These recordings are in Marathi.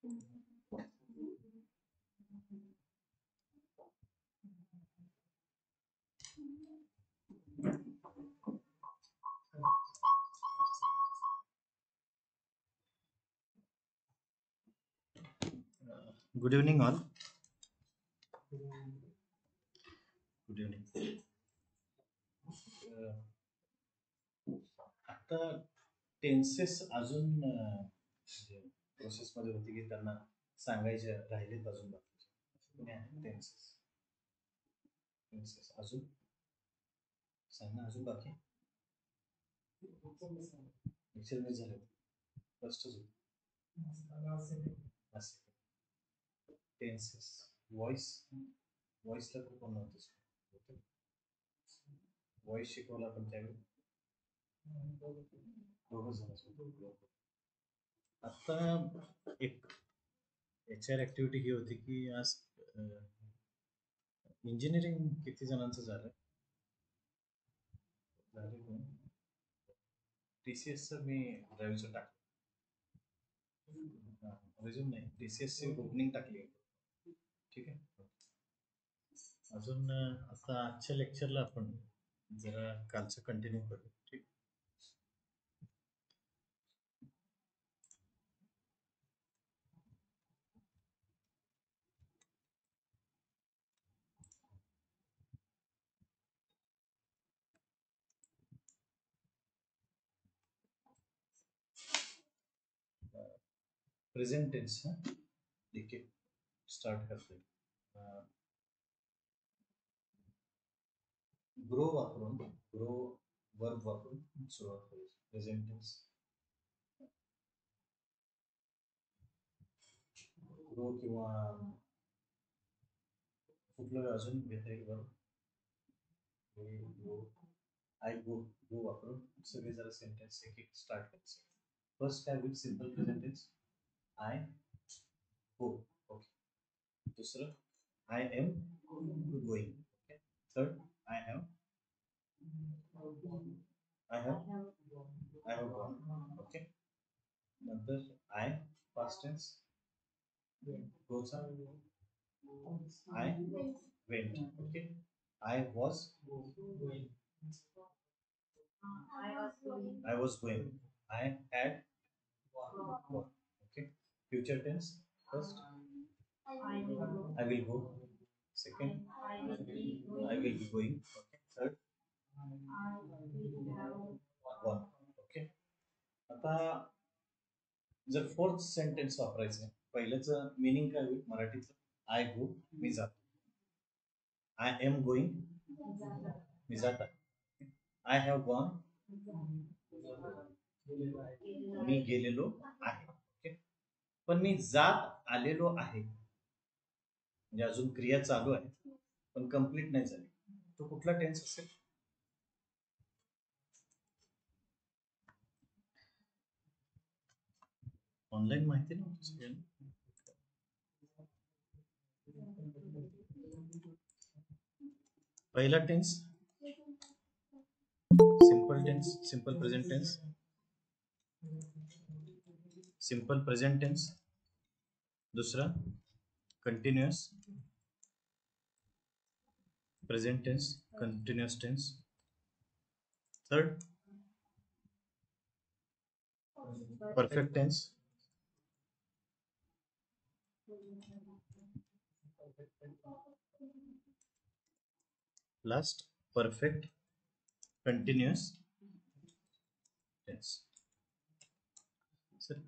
Good evening, all. Good evening. आता टेन्सेस अजून प्रोसेस मध्ये होती की त्यांना सांगायचे राहिलेत अजून बाकी टेन्सेस टेन्सेस अजून सांगणं अजून बाकी लेक्चर मिस झाले फर्स्टच टेन्सेस व्हॉइसला खूप नव्हतं व्हॉइस शिकवला पण त्यावेळी आता एक HR ऍक्टिव्हिटी ही होती की आज इंजिनिअरिंग किती जणांचं झालं TCSचं मी ड्राईव्हचं टाकलं रिझ्यूम नाही TCSची ओपनिंग टाकली ठीक आहे अजून आता आजच्या लेक्चरला आपण जरा कालचं कंटिन्यू करू ठीक प्रेझेंट टेन्स ठीक आहे स्टार्ट करते ग्रो वापरून ग्रो वर्ब वापरून सुरुवात करू प्रेझेंट टेन्स ग्रो किंवा कुठलं अजून घेता येईल वर्ब आय गो गो वापरून सगळे जरा सेंटेन्स एक एक स्टार्ट करायचं फर्स्ट काय with simple present tense I go okay दूसरं I am going third I have gone okay नंतर I past tense goes I went okay I was going I had gone okay future tense first I will go second I will be going okay third gone okay आता जर फोर्थ सेंटेन्स वापरायचं पहिल्याच मीनिंग काय होईल मराठीचं आय गो मी जातो आय एम गोइंग मी जात आहे आय हॅव गॉन मी गेलेलो आहे ओके पण मी जात आलेलो आहे म्हणजे अजून क्रिया चालू आहे पण कंप्लीट नाही झाली तो कुठला टेन्स असेल ऑनलाईन माहिती नव्हतं सगळ्यांना पहिला tense simple tense simple present tense simple present tense दुसरा continuous present tense continuous tense third perfect tense last perfect continuous tense sir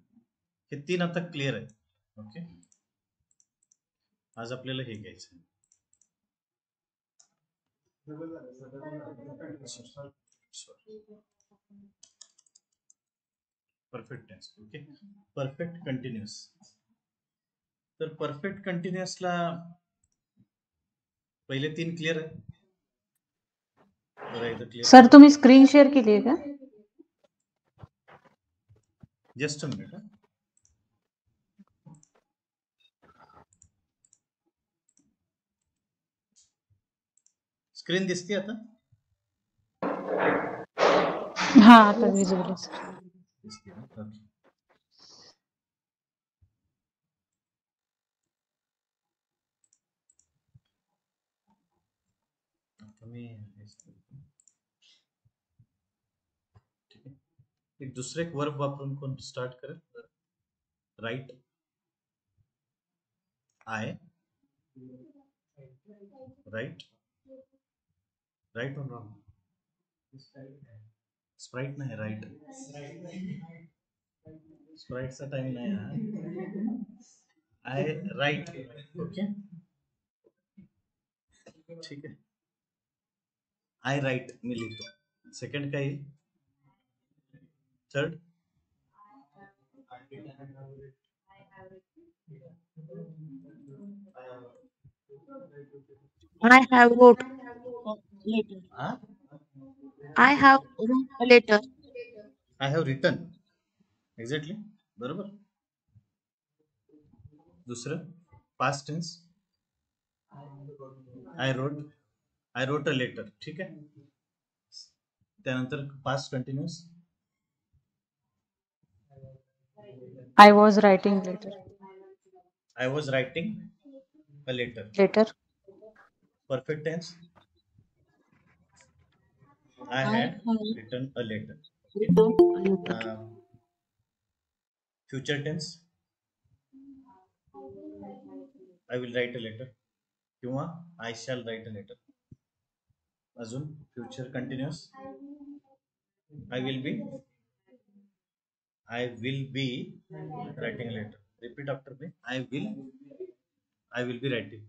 हे तीन आता क्लिअर आहे ओके आज आपल्याला हे घ्यायचं perfect tense okay perfect continuous तर परफेक्ट कंटिन्युअसला पहिले तीन क्लिअर आहे सर तुम्ही स्क्रीन शेअर केली आहे का जस्ट अ मिनिट स्क्रीन दिसते आता हा आता विजिबल आहे दिसते ना एक दुसरे एक वर्ब वापरून कोण स्टार्ट करेल? Right I right right on wrong? Sprite नाही, राईट. स्प्राइटचा टाइम नाही हा. I right. ओके ठीक आहे. आय राईट मी लिहितो. सेकंड काय येईल? Third I have wrote letter. हा I have wrote a letter. I have written. Exactly बरोबर. दुसरं past tense I wrote a letter. ठीक आहे. त्यानंतर past continuous I was writing letter. I was writing a letter. Letter. Perfect tense I I had have written a letter. written a letter. Future tense I will write a letter किंवा I shall write a letter. अजून future continuous I will be writing letter. Repeat after me. I will be writing.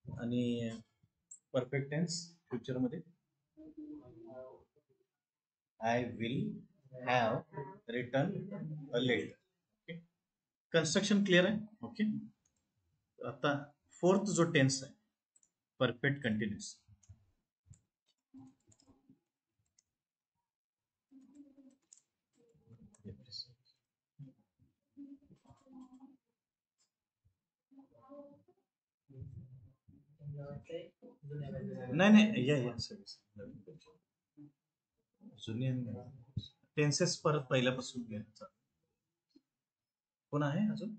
आणि परफेक्ट टेन्स फ्युचर मध्ये I will have written a letter. Okay construction clear आहे. ओके आता फोर्थ जो टेन्स आहे परफेक्ट कंटिन्युअस. नाही या जुनी टेन्सेस परत पहिल्यापासून घ्यायचा. कोण आहे अजून?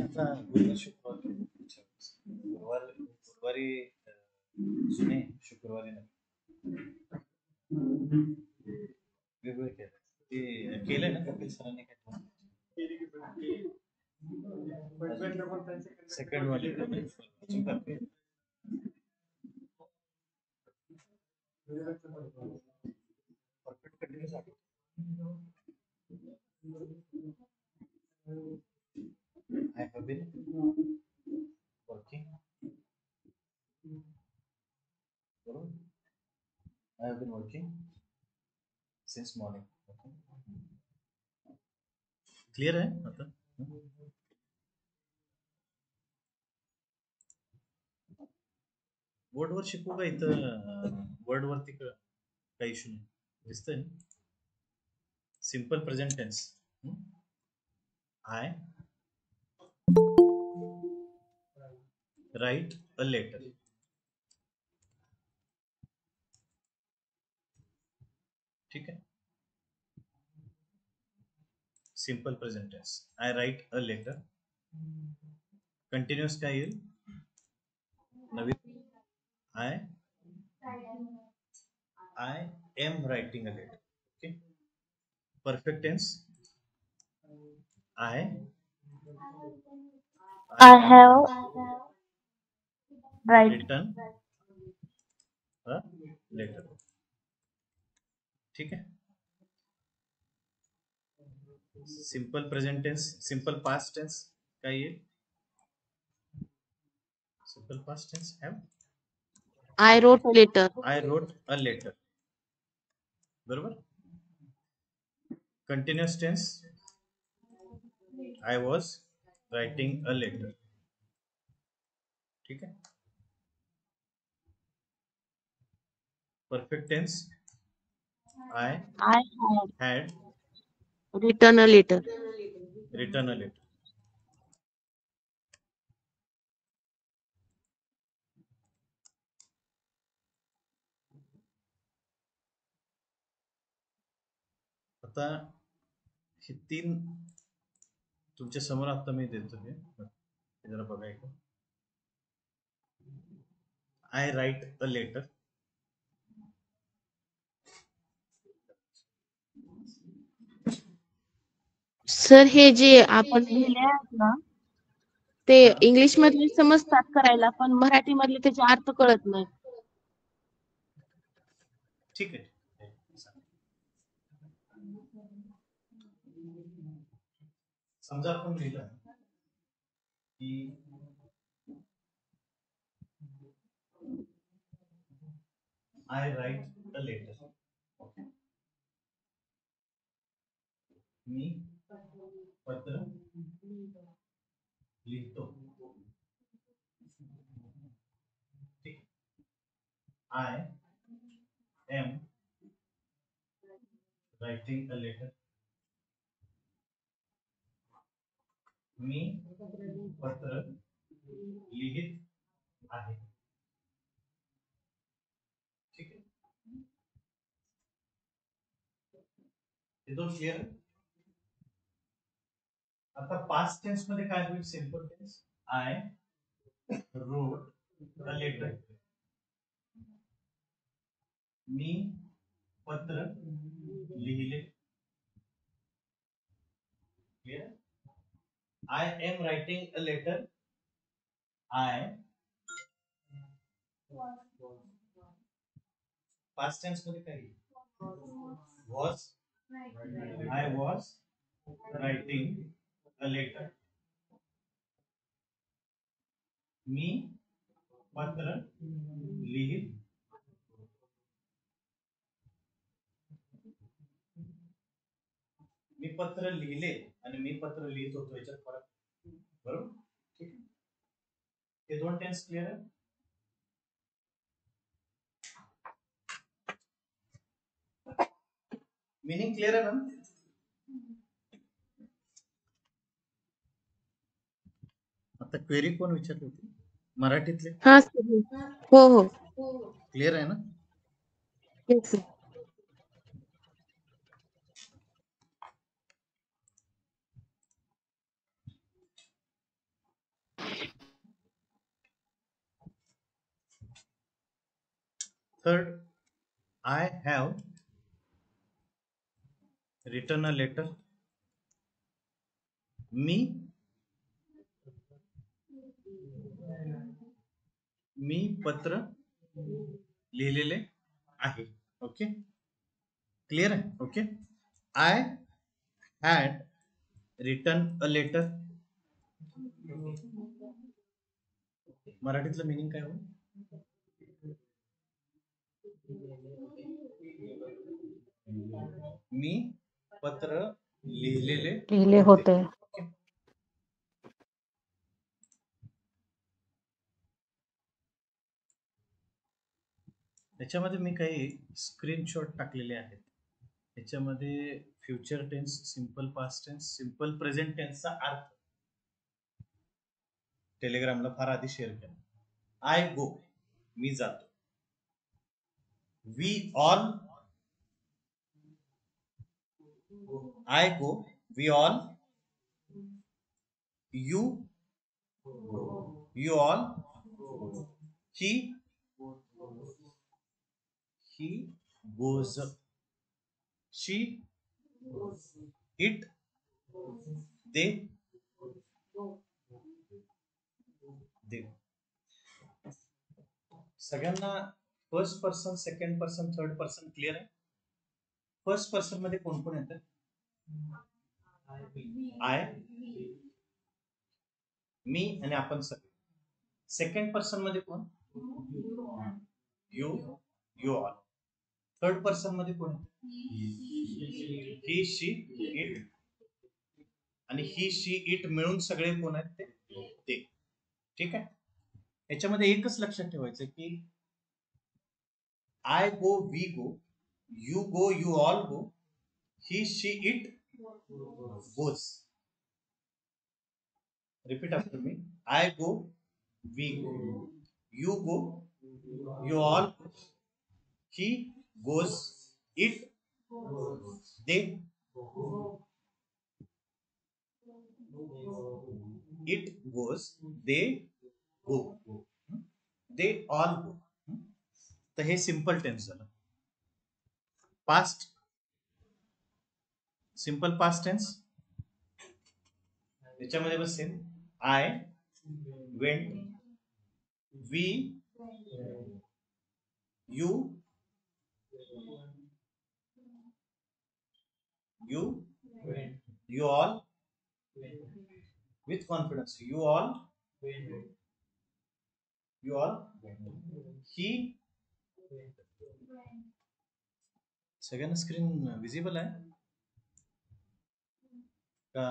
आता गुरुवारी जुने शुक्रवारी नाही वेगवेगळे केलं ते केलंय ना कपिल सरांनी काय सेकंड वाले परफेक्ट कंटिन्यूअस आहे. I have been working. I have been working since morning. Clear आहे आता? बोर्डवर शिकू का इथं वर्डवरती काही इश्यू नाही दिसतंय. Simple present tense I write a letter. ठीक आहे. Simple present tense I write a letter. Continuous काय येईल? नवीन I am writing a letter. Okay perfect tense I have written a letter. ठीक है. Simple present tense simple past tense का ये simple past tense have I wrote a letter. I wrote a letter. बरोबर. Continuous tense I was writing a letter. ठीक है. Perfect tense I had written a letter. written a letter. आता हे 3 तुमच्या समोर आता मी देतो हे जरा बघा एक. I write a letter. Sir हे जे आपण लिहिले आहेत ना ते इंग्लिश मधले समजतात करायला पण मराठी मधले त्याचे अर्थ कळत नाही. ठीक आहे. समजा आपण लिहिलं की I write a letter. Okay. मी पत्र लिखतो. ठीक. I am writing a letter. मी पत्र लिहित आहे. ठीक आहे. हे दोन क्लिअर. आता पास्ट टेन्स मध्ये काय होईल? Simple tense. I wrote a letter. मी पत्र लिहिले. Clear. I am writing a letter. I past tense मध्ये काय was. I was writing a letter. मी पत्र लिहित. मी पत्र लिहिले आणि मी पत्र लिहित होतो याच्यात फरक. बरोबर. ठीक आहे. हे दोन टेन्स क्लिअर आहे. मीनिंग क्लिअर आहे ना? आता क्वेरी कोण विचारली होती? मराठीतले. हा सर. हो हो. क्लिअर आहे ना? Yes sir. Third, I have written a letter. मी पत्र लिहिलेले आहे. ओके. क्लिअर आहे. Okay. I had written a letter. मराठीतलं मिनिंग काय हो? मी पत्र लिहिले होते. याच्यामध्ये मी काही स्क्रीनशॉट टाकलेले आहेत. याच्यामध्ये future tense, simple past tense, simple present टेन्सचा अर्थ टेलिग्रामला फार आधी शेअर केला. आय गो, मी जातो. We all, I go, we all, you all, he goes, she, it, they. सगळ्यांना first person, second person, third person clear आहे? फर्स्ट पर्सन मध्ये कोण कोण येतं? आय, मी आणि आपण सगळे. सेकंड पर्सन मध्ये कोण? You all. थर्ड पर्सन मध्ये कोण? ही, शी, इट. आणि ही, शी, इट मिळून सगळे कोण आहेत? ते. ठीक आहे. याच्यामध्ये एकच लक्षात ठेवायचं की I go, we go, you go, you all go, he, she, it goes. Repeat after me. I go, we go, you go, you all go, he goes, it, they It goes, they go, they all go. तर हे सिंपल टेन्स झालं. पास्ट, सिंपल पास्ट टेन्स याच्यामध्ये पण same. I went, we, you, you all, with confidence, you all, he. सगळ्यांना स्क्रीन विजिबल आहे का?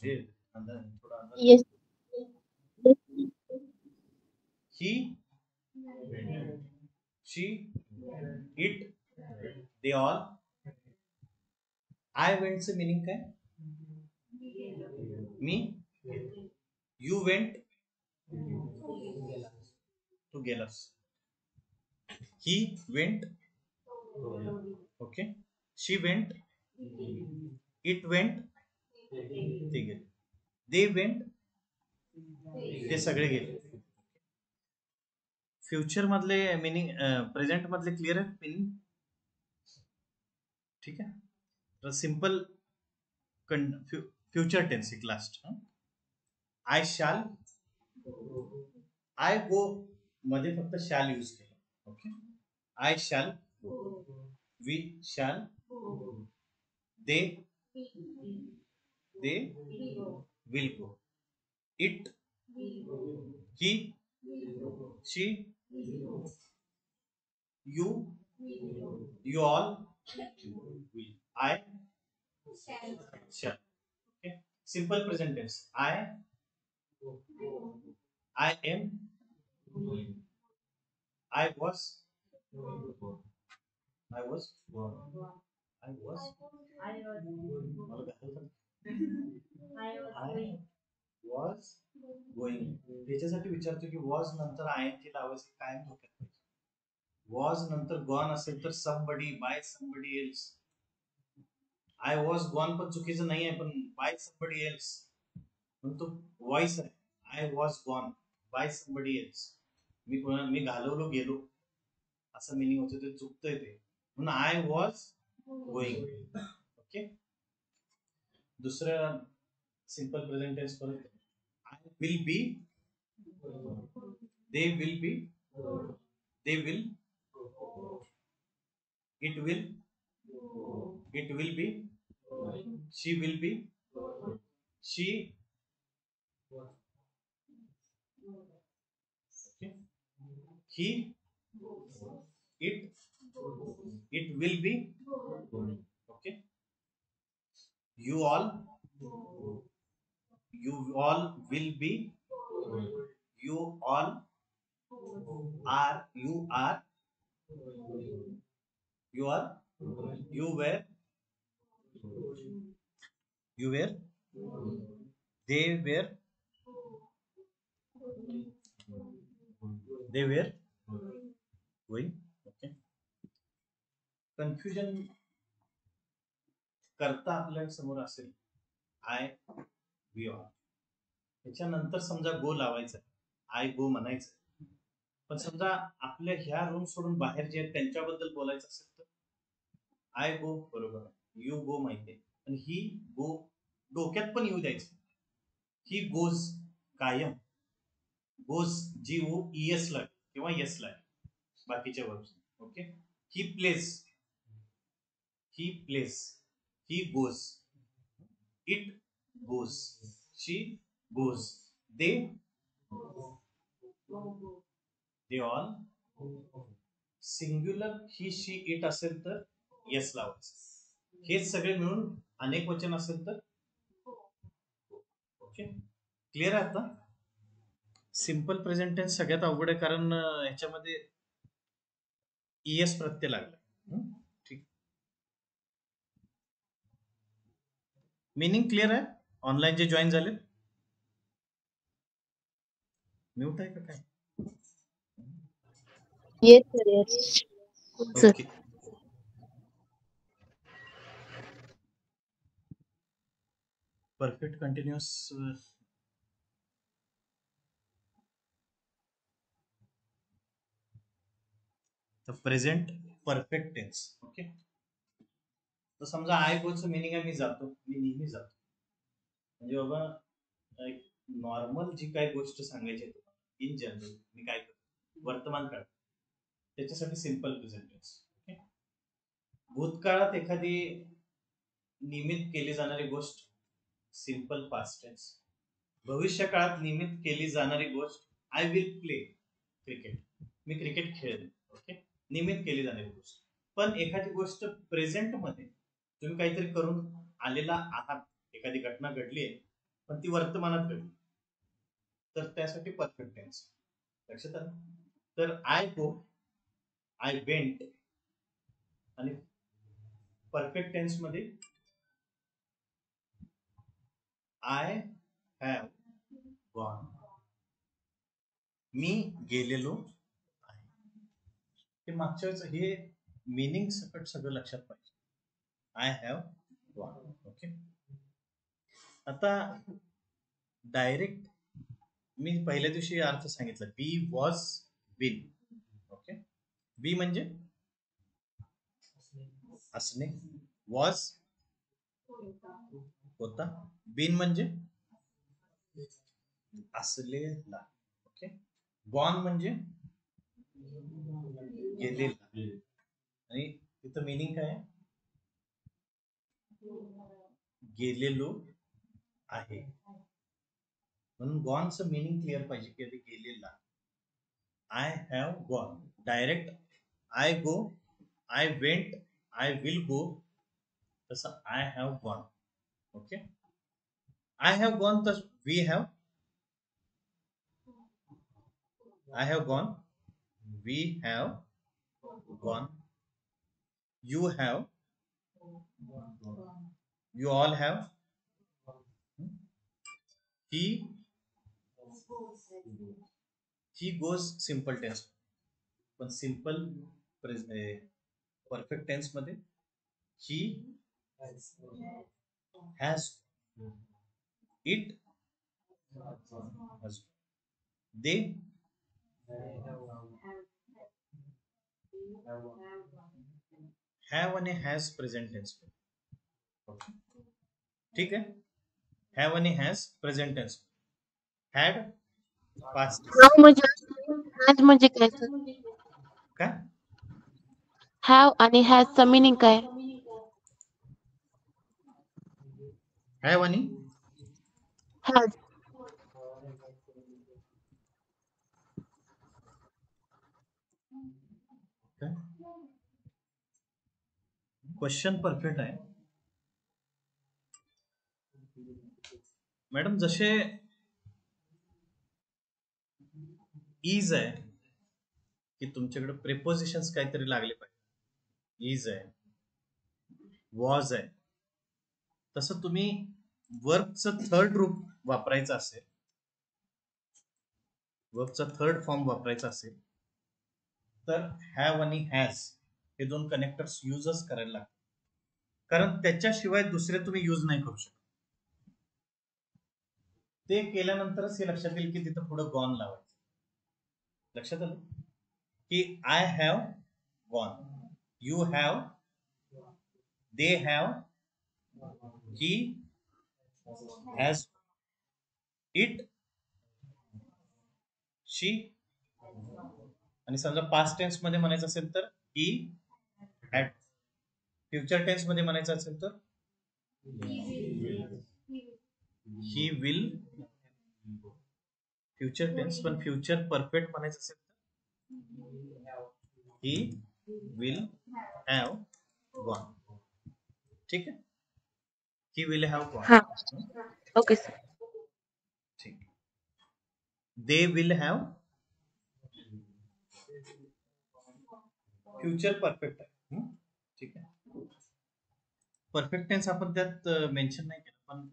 हे थोडा अंदाज. Yes. he, she, it, they all. I went चे meaning काय? मी. You went, तू गेलास. He went, okay. She went, it went, ते गेले. They went, ते सगळे गेले. फ्युचर मधले मिनिंग, प्रेझेंट मधले क्लिअर आहे मिनिंग? ठीक आहे. तर सिंपल फ्युचर टेन्स एक लास्ट. आय शाल, आय गो मध्ये फक्त शाल यूज केलं. Okay. I shall, we shall, they will go, it, he, she, you all, I shall. Okay. Simple present tense. I am, I was gone. I was going. त्याच्यासाठी विचारतो की वॉज नंतर आय ची लावायची काय डोक्यात. वॉज नंतर गॉन असेल तर somebody by somebody else. I was gone पण चुकीचं नाही आहे, पण बाय somebody else पण तो व्हॉइस आहे. I was gone by somebody else. मी घालवलो गेलो असं मिनिंग होतं, ते चुकतंय ते. म्हणून आय वॉज गोईंग. ओके. दुसरं सिंपल प्रेझेंट टेन्स परत. I will B, they will be, they will, it will be, she will be, she, okay. He, it will be, okay. You all will be, you all are, you are, you were, they were going. Okay. Confusion करता आपल्या समोर असेल आय, वी ऑल, त्याच्यानंतर समजा गो लावायचं, आय गो म्हणायचं. पण समजा आपल्या ह्या रूम सोडून बाहेर जे आहेत त्यांच्याबद्दल बोलायचं असेल तर आय गो बरोबर आहे, यू गो माहिती आहे, पण ही गो डोक्यात पण येऊ द्यायचं. ही गोज कायम, गोज जी ओ ईएस ला किंवा येस ला बाकीच्या verbs. Okay. He place, he goes, it goes, she goes, they all. Singular he, she, it असेल तर येस लावायचं. हेच सगळे मिळून अनेक वचन असेल तर. ओके. क्लिअर आहे आता? सिंपल प्रेझेंट टेन्स सगळ्यात अवघड आहे, कारण ह्याच्यामध्ये ईएस प्रत्यय लागला. ठीक. मीनिंग क्लिअर आहे? ऑनलाईन जे जॉईन झाले, म्यूट आहे का काय? Yes sir, yes. Okay. Perfect continuous present perfect tense. Okay, तर समजा आय गोचं मिनिंग आहे मी जातो, मी नेहमी जातो. म्हणजे बाबा एक नॉर्मल जी काही गोष्ट सांगायची आहे तुम्हाला इन जनरल मी काय करतो वर्तमान काळ त्याच्यासाठी सिंपल प्रेझेंट टेन्स. ओके, भूतकाळात एखादी नियमित केली जाणारी गोष्ट सिंपल पास्ट टेन्स. भविष्य काळात नियमित केली जाणारी गोष्ट I will play cricket, me cricket खेळेल. ओके, नियमित केली जाणारी गोष्ट. पण एखादी गोष्ट प्रेझेंट मध्ये तुम्ही काहीतरी करून आलेला आहात, एखादी घटना घडली आहे पण ती वर्तमानात घडली, तर त्यासाठी परफेक्ट टेन्स. लक्षात आलं? तर आय गो, आय वेंट, आणि परफेक्ट टेन्स मध्ये आय हॅव गॉन, मी गेलेलो आहे. हे मागच्या वेळेस हे मिनिंग सकट सगळं लक्षात पाहिजे. I have gone. ओके, आता डायरेक्ट मी पहिल्या दिवशी अर्थ सांगितलं, बी वॉज बिन. ओके, बी म्हणजे असणे, वॉज होता, बिन म्हणजे असलेला. ओके, गॉन म्हणजे गेलेला. आणि तिथं मिनिंग काय आहे? गेलेलो आहे. म्हणून गॉनचं मिनिंग क्लिअर पाहिजे की गेलेला. I have gone, direct I go, I went, I will go, तसं I have gone. Okay, I have gone तर we have, I have gone, we have gone, you have, you all have, he goes simple tense. पण सिंपल परफेक्ट टेन्स मध्ये he has, it has, they have आणि has प्रेझेंट टेन्स. ठीक आहे, have आणि has present tense. had past. Have म्हणजे काय सर? काय हॅव आणि हॅजचा मिनिंग काय? have आणि हॅज. क्वेश्चन परफेक्ट आहे मॅडम. जसे इज आहे की तुमच्याकडे प्रिपोजिशन्स काहीतरी लागले पाहिजे, इज आहे, वॉज आहे, तसं तुम्ही वर्बचं थर्ड रूप वापरायचं असेल, वर्बचा थर्ड फॉर्म वापरायचा असेल तर हॅव आणि हॅज हे दोन कनेक्टर्स यूजच करायला लागतात, कारण त्याच्याशिवाय दुसरे तुम्ही यूज नाही करू शकत. ते केल्यानंतरच हे लक्षात येईल की तिथं पुढे गॉन लावायचं. लक्षात आलं की I have gone, you have, they have, he has, it, she, आणि समजा पास्ट टेन्स मध्ये म्हणायचं असेल तर ही हॅड, फ्युचर टेन्स मध्ये म्हणायचं असेल तर ही विल, फ्युचर टेन्स. पण फ्युचर परफेक्ट म्हणायचं असेल तर ही विल हॅव गॉन. ठीक आहे, ही विल हॅव हा, गॉन. Okay sir. ठीक, they will have, future perfect आहे. ठीक आहे, परफेक्ट टेन्स आपण त्यात मेन्शन नाही केलं, पण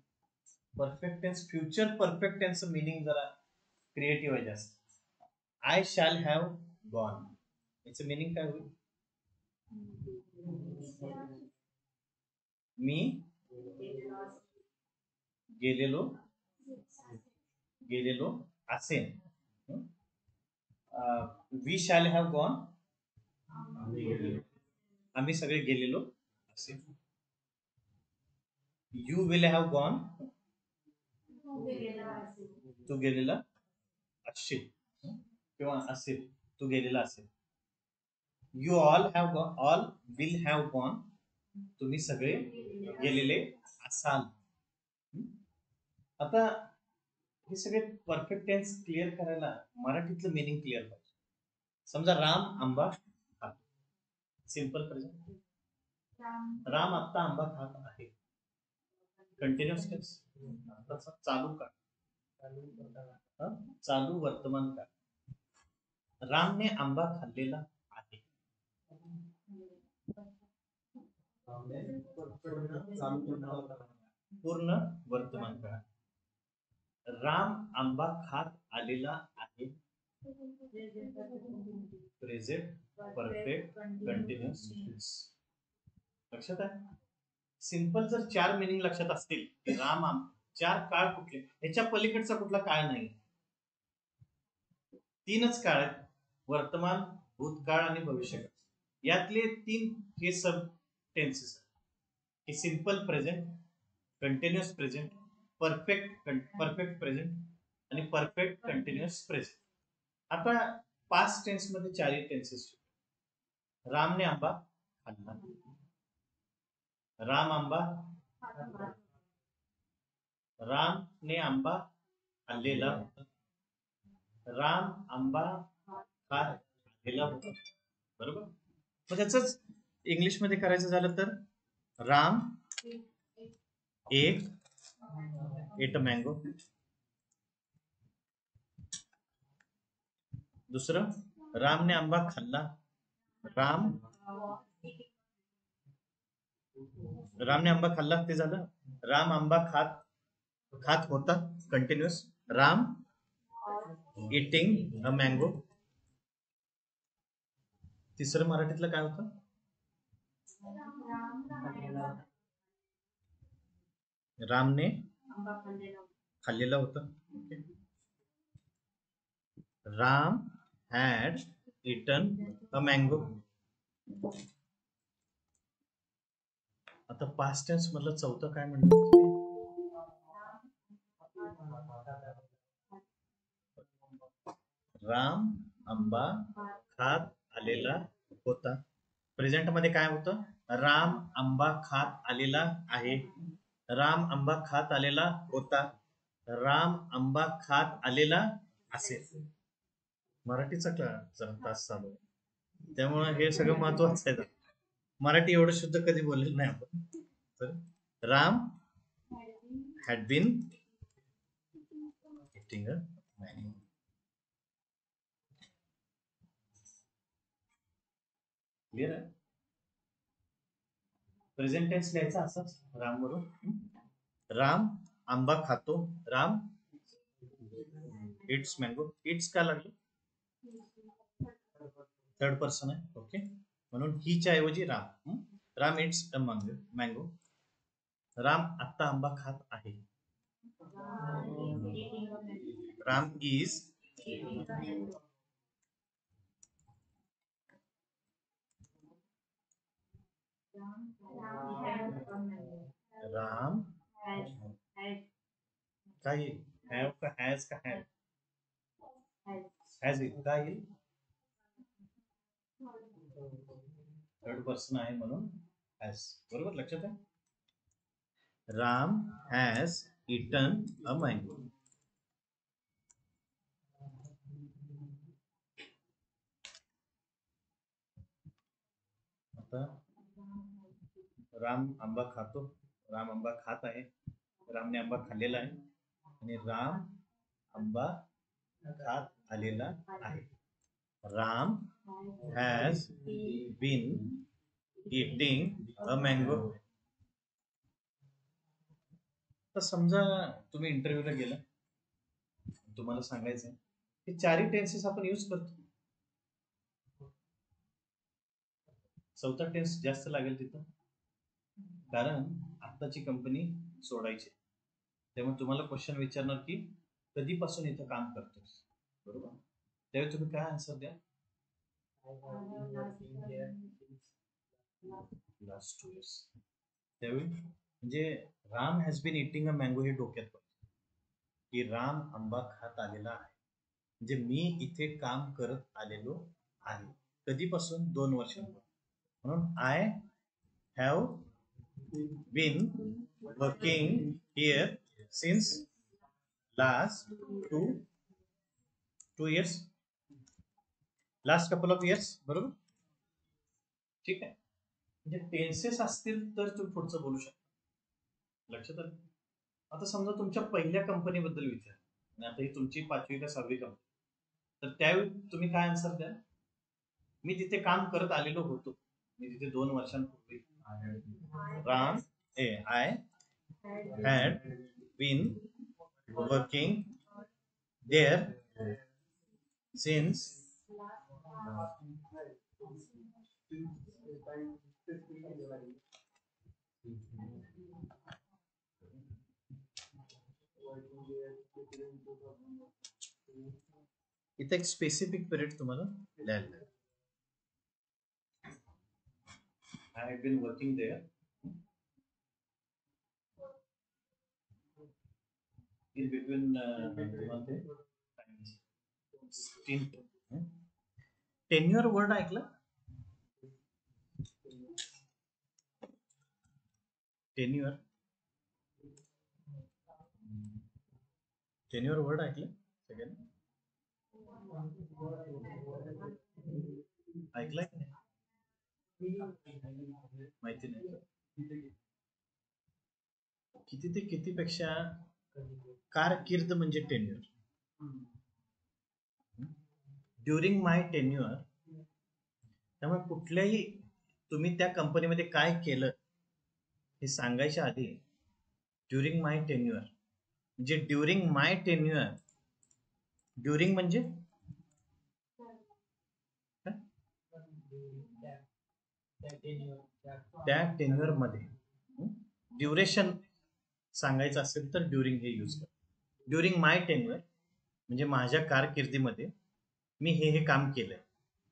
perfect tense, future perfect tense meaning जरा क्रिएटिव्ह आहे जास्त. आय शॅल हॅव गॉन, याचं मीनिंग काय होईल? मी गेलेलो गेलेलो असेन. वी शॅल हॅव गॉन, आम्ही सगळे गेलेलो असेल. यू विल हॅव गॉन, तू गेलेला असशील किंवा असेल, तू गेलेला असेल. You all have gone, all will have gone, तुम्ही सगळे गेलेले असाल. आता हे सगळे परफेक्ट टेन्स क्लिअर करायला मराठीतलं मिनिंग क्लिअर पाहिजे. समजा राम आंबा खात, सिंपल प्रेझेंट. राम आत्ता आंबा खात आहे. कंटिन्युअस टेन्स, चालू काळ, चालू वर्तमान काळ. रामने आंबा खाल्लेला आहे. पूर्ण वर्तमान काळ. राम आंबा खात आलेला आहे. Present perfect continuous tense. लक्षात आहे? सिंपल जर 4 मिनिंग लक्षात असतील की राम 4 काळ कुठले, ह्याच्या पलीकडचा कुठला काळ नाही. 3च काळ आहेत, वर्तमान, भूतकाळ आणि भविष्यकाळ. यातले 3 हे सब टेन्सेस आहेत. Simple present, continuous present, perfect present आणि परफेक्ट कंटिन्युअस प्रेझेंट. आता पास्ट टेन्स मध्ये 4 टेन्सेस. रामने आंबा खाल्ला, राम आंबा, रामने आंबा खाल्लेला, राम आंबा खाल्लेला होता. बरोबर. मग त्याच इंग्लिश मध्ये करायचं झालं तर राम एट अ मँगो. दुसरं, रामने आंबा खाल्ला, रामने आंबा खाल्ला ते झालं. राम आंबा खात होता, continuous. Ram eating a mango. तिसरं मराठीतलं काय होतं? रामने खाल्लेला होता. Ram had eaten a mango. आता पास्ट टेन्स मधलं चौथं काय म्हणलं? राम आंबा खात आलेला होता. प्रेझेंट मध्ये काय होतं? राम आंबा खात आलेला आहे, राम आंबा खात आलेला होता, राम आंबा खात आलेला असेल. मराठीचा जरा तास चालू आहे, त्यामुळे हे सगळं महत्वाचं आहे. मराठी एवढं शुद्ध कधी बोललेलं नाही आपण. तर Ram had been eating a mango. Clear आहे? प्रेझेंट टेन्स लिहायचा असंच राम वरून. राम आंबा खातो, राम इट्स मँगो. इट्स का लागलं? थर्ड पर्सन आहे. ओके, म्हणून हीच्या ऐवजी Ram. Ram it's a mango. Ram आत्ता आंबा खात आहे. राम इज राम काय येईल? हॅव का हॅज का हॅव? हॅज येईल. काय येईल? थर्ड पर्सन आहे म्हणून हॅज. बरोबर, लक्षात आहे? Ram has eaten a mango. आता राम आंबा खातो, राम आंबा खात आहे, रामने आंबा खाल्लेला आहे आणि राम आंबा खात आलेला आहे. Ram has been eating a mango. तर समजा तुम्ही इंटरव्ह्यूला गेला, तुम्हाला सांगायचं की 4 टेन्सेस आपण यूज करतो. चौथा टेन्स जास्त लागेल तिथं, कारण आत्ताची कंपनी सोडायची. त्यामुळे तुम्हाला क्वेश्चन विचारणार की कधीपासून इथं काम करतोस, बरोबर? त्यावेळी तुम्ही काय आन्सर द्या? Last 2 years. त्यावेळी म्हणजे Ram has been eating a mango हे डोक्यात पाहिजे की राम आंबा खात आलेला आहे, म्हणजे मी इथे काम करत आलेलो आहे. कधीपासून? 2 वर्षांपासून. म्हणून I have been working here since last two years, last couple of years, बरोबर? ठीक आहे. म्हणजे टेन्सेस असतील तर तुम्ही पुढचं बोलू शकता. लक्षात आलं? आता समजा तुमच्या पहिल्या कंपनीबद्दल विचार, आणि आता ही तुमची 5वी का 6वी कंपनी, तर त्यावेळी तुम्ही काय आन्सर द्या? मी तिथे काम करत आलेलो होतो, मी तिथे 2 वर्षांपूर्वी. Ram I had been working there since इथे एक स्पेसिफिक पिरियड तुम्हाला लिहायला लागेल. I had been working there in between tenure word ऐकलं? tenure word ऐकलं? सेकंड ऐकलंय? माहिती नाही. किती ते किती पेक्षा कारकीर्द म्हणजे टेन्युअर. ड्युरिंग माय टेन्युअर, त्यामुळे कुठल्याही तुम्ही त्या कंपनीमध्ये काय केलं हे सांगायच्या आधी ड्युरिंग माय टेन्युअर, म्हणजे ड्युरिंग माय टेन्युअर, ड्युरिंग म्हणजे त्या टेन्युअर मध्ये ड्युरेशन सांगायचं असेल तर ड्युरिंग हे यूज कर. ड्युरिंग माय टेन्युअर म्हणजे माझ्या कारकिर्दीमध्ये मी हे काम केलंय.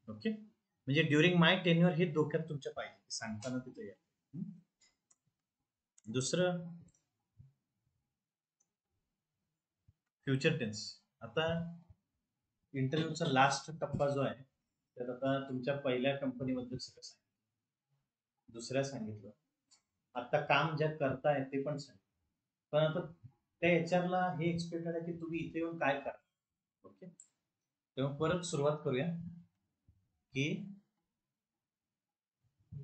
ओके, म्हणजे ड्युरिंग माय टेन्युअर हे डोक्यात तुमच्या पाहिजे सांगताना तिथे या. दुसरं फ्युचर टेन्स. आता इंटरव्ह्यूचा लास्ट टप्पा जो आहे त्यात आता तुमच्या पहिल्या कंपनीबद्दल सगळं सांगितलं, दुसऱ्या सांगितलं, आता काम ज्या करताय ते पण सांगितलं. पण आता त्या एचआरला हे एक्सपेक्टेड आहे की तुम्ही इथे येऊन काय करा. ओके, तेव्हा परत सुरुवात करूया की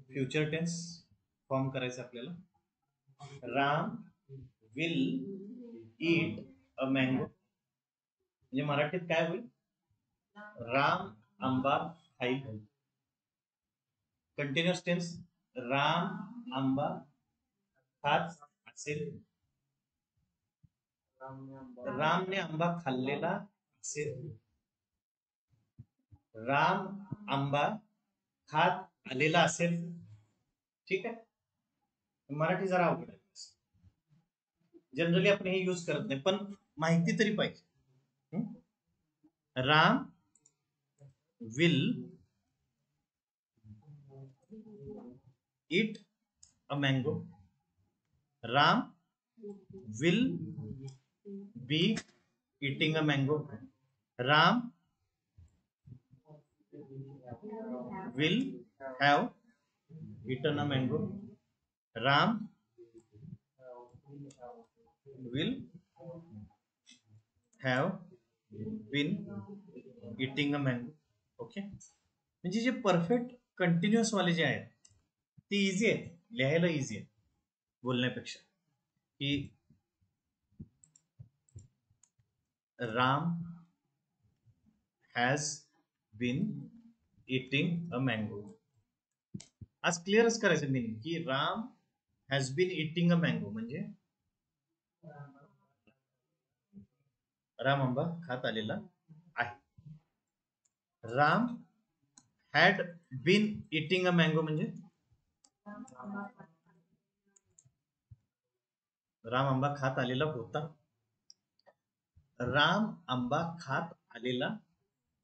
फ्युचर टेन्स फॉर्म करायचं आपल्याला. Ram will eat a mango, म्हणजे मराठीत काय होईल? राम आंबा खाईल. कंटिन्युअस टेन्स, राम आंबा खात असेल, रामने आंबा खाल्लेला असेल, राम आंबा खात आलेला असेल. ठीक आहे, मराठी जरा अवघड आहे, जनरली आपण हे यूज करत नाही, पण माहिती तरी पाहिजे. Ram will eat a mango. Ram will be eating a mango. Ram will have eaten a mango. Ram will have been eating a mango. Okay, म्हणजे जे परफेक्ट कंटिन्युअस वाले जे आहेत ते इझी आहे, लिहायला इझी आहे बोलण्यापेक्षा. की Ram has been eating a mango. आज क्लिअरच करायचं मिनिंग की Ram has been eating a mango म्हणजे राम आंबा खात आलेला आहे. Ram had been eating a mango म्हणजे राम आंबा खात आलेला होता. राम आंबा खात आलेला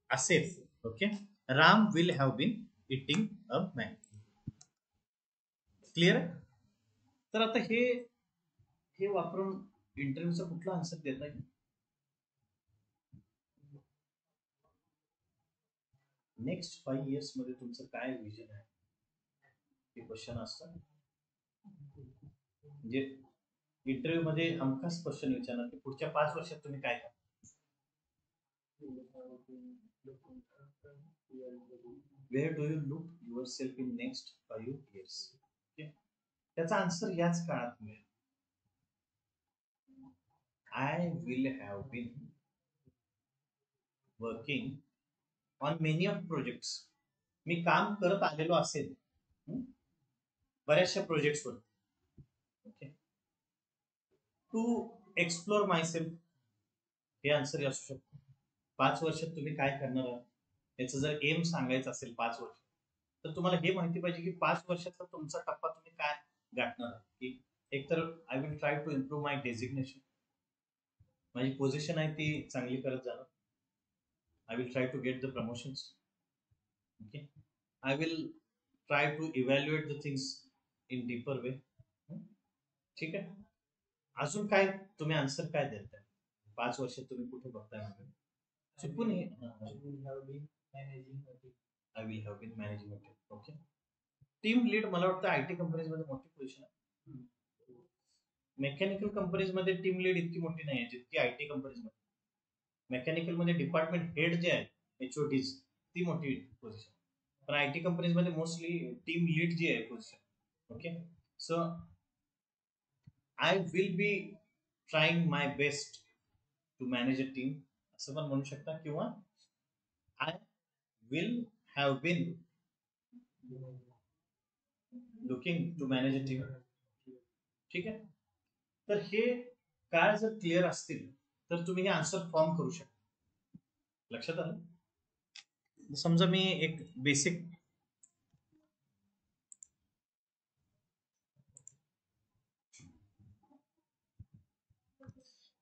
असेल. Okay. Ram will have been eating a mango. Clear. तर आता हे वापरून इंटरव्ह्यूचा कुठला आन्सर देता येईल? नेक्स्ट 5 years मध्ये तुमचं काय विजन आहे हे क्वेश्चन असतं. म्हणजे इंटरव्ह्यू मध्ये हमखास क्वेश्चन विचारणार की पुढच्या 5 वर्षात तुम्ही काय करा. Where do you look yourself in next 5 years? Okay. त्याचा आन्सर याच काळात मिळेल. I will have been working on many of projects. मी काम करत आलेलो असेल बऱ्याचशा प्रोजेक्ट्सवर. Okay. To explore myself हे आन्सर असू शकतो. 5 वर्षात तुम्ही काय करणार आहात याचं जर एम सांगायचं असेल 5 वर्ष, तर तुम्हाला हे माहिती पाहिजे की 5 वर्षाचा तुमचा टप्पा तुम्ही काय गाठणार आहात. की एकतर I will try to improve my designation, माझी पोझिशन आहे ती चांगली करत जाणार. I will try to get the promotions. Okay. I will try to evaluate the things in deeper way. ठीक आहे. अजून काय तुम्ही आन्सर काय देताय 5 वर्षात तुम्ही कुठे बघताय? चुकून I will have been managing. Okay. Team lead मला वाटतं आयटी कंपनीज मध्ये मोठी पोझिशन आहे. मेकॅनिकल कंपनीज मध्ये टीम लीड इतकी मोठी नाही आहे जितकी आयटी कंपनीज मध्ये. मेकॅनिकल मध्ये डिपार्टमेंट हेड जे आहे एचओडीज ती मोठी पोझिशन, पण आयटी कंपनीज मध्ये मोस्टली टीम लीड जी आहे position. Okay. So I will be trying my best to manage a team असं पण म्हणू शकता, किंवा I will have been looking to manage a team. ठीक आहे. तर हे काळ जर क्लिअर असतील तर तुम्ही हे आन्सर फॉर्म करू शकता. लक्षात आलं? समजा मी एक basic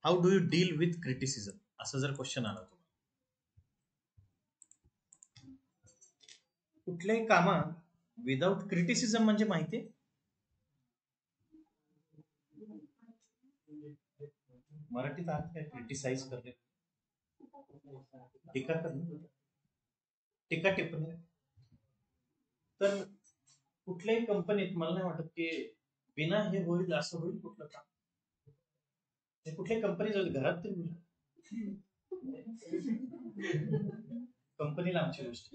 how do you deal with criticism असं जर क्वेश्चन आला तुम्हाला, कुठल्याही कामात विदाउट क्रिटिसिझम म्हणजे माहिती मराठीत अर्थ काय? क्रिटिसाइज करणे, टीका करणे, टीका टिप्पणी. तर कुठल्याही कंपनीत मला नाही वाटत की बिना हे होईल असं होईल कुठलं काम. कुठल्याही कंपनी घरात तरी होईल, कंपनीला आमची गोष्ट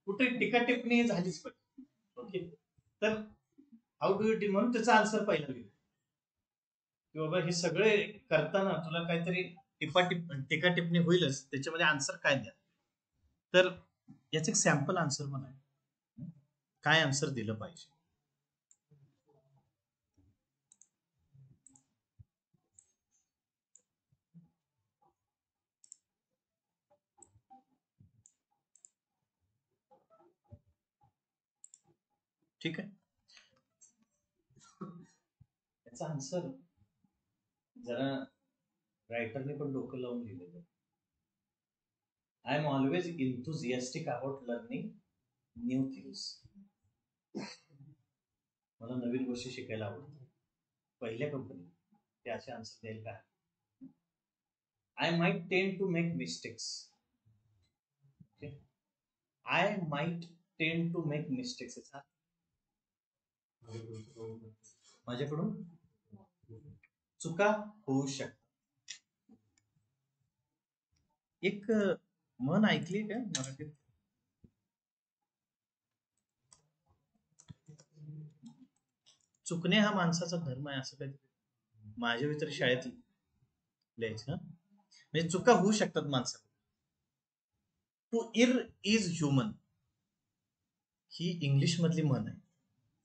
कुठे टीका टिप्पणी झालीच पाहिजे. ओके. तर हाऊ डू यू डील म्हणून त्याचा आन्सर पहिला लिहिला की बाबा हे सगळे करताना तुला काहीतरी टीका टिप्पणी होईलच, त्याच्यामध्ये आन्सर काय द्या. तर याच एक सॅम्पल आन्सर पण आहे, काय आन्सर दिलं पाहिजे. ठीक आहे. याचा आन्सर जरा रायटरने पण डोकं लावून लिहिलेलं. I am always enthusiastic about learning new things. मला नवीन गोष्टी शिकायला आवडतात. पहिल्या कंपनीत ते असे आन्सर द्यायला काय? I might tend to make mistakes. I might tend to make mistakes माझ्याकडून चुका होऊ शकतात. एक म्हण ऐकली का मराठीत? चुकणे हा माणसाचा धर्म आहे असं काही माझ्या मित्र शाळेत लिहायचं. म्हणजे चुका होऊ शकतात माणसाला. टू इर इज ह्युमन ही इंग्लिश मधली म्हण आहे.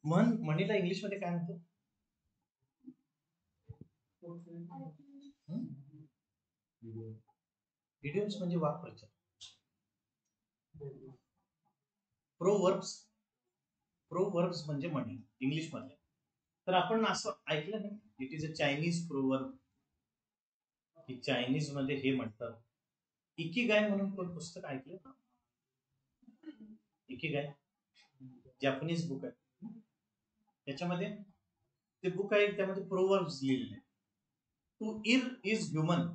म्हणीला इंग्लिश मध्ये काय म्हणतो? इडियम्स म्हणजे वाक्प्रचार. प्रोवर्ब्स म्हणजे म्हणी इंग्लिश मध्ये. तर आपण असं ऐकलं ना, it is a Chinese proverb, की चायनीज मध्ये हे म्हणतात. इकिगाय म्हणून कोण पुस्तक ऐकलं ना? इकिगाय जॅपनीज बुक आहे. त्याच्यामध्ये ते बुक आहे, त्यामध्ये प्रोवर्ब्स लिहिलेले. To err is human.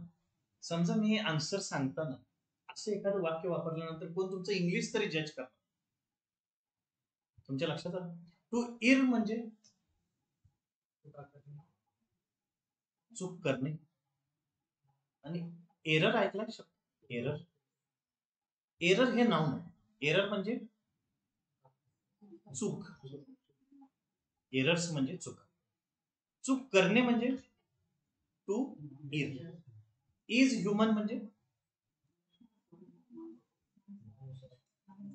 समजा मी आन्सर सांगताना असं एखादं वाक्य वापरल्यानंतर कोण तुमचं इंग्लिश तरी जज करणार. तुमच्या लक्षात आलं? टू इर म्हणजे चूक करणे, आणि एरर ऐकला शब्द एरर. एरर हे नाउन आहे. एरर म्हणजे चूक. एरर्स म्हणजे चूक. चूक करणे म्हणजे टू इर. इज ह्युमन म्हणजे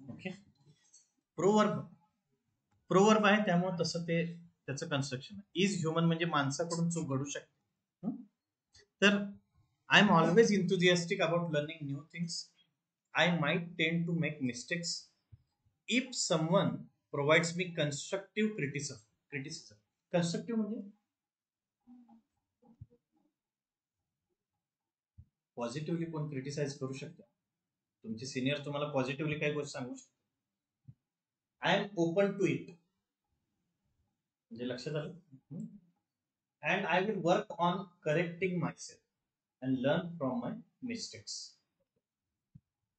ओके. प्रोवर्ब आहे, त्यामुळे तसं ते त्याचं कन्स्ट्रक्शन आहे. इज ह्युमन म्हणजे माणसाकडून चूक घडू शकते. तर I am always enthusiastic about learning new things. I might tend to make mistakes if someone provides me constructive criticism. Constructive म्हणजे पॉझिटिव्हली कोण क्रिटिसाइज करू शकतो. तुमचे सिनियर तुम्हाला पॉझिटिव्हली काही गोष्ट सांगू शकतो. I am open to it म्हणजे लक्षात आलं. And I will work on correcting myself and learn from my mistakes.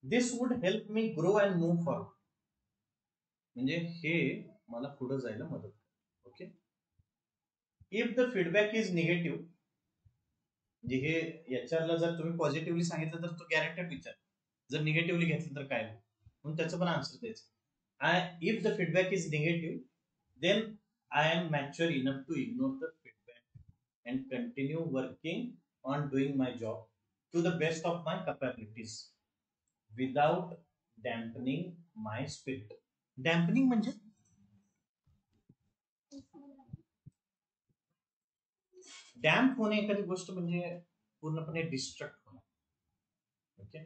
This would help me grow and move forward. म्हणजे हे मला पुढे जायला मदत करते. Okay. If the feedback is negative, म्हणजे हे एचआरला जर तुम्ही पॉझिटिव्हली सांगितलं तर तो गॅरंटेड विचार, जर निगेटिव्हली घेतलं तर काय, म्हणून त्याचं पण आन्सर द्यायचं. If the feedback is negative, then I am mature enough to ignore the feedback and continue working on doing my job to the best of my capabilities without dampening my spirit. Dampening म्हणजे डॅम्प होणे एखादी गोष्ट म्हणजे पूर्णपणे डिस्ट्रक्ट होणे. ओके.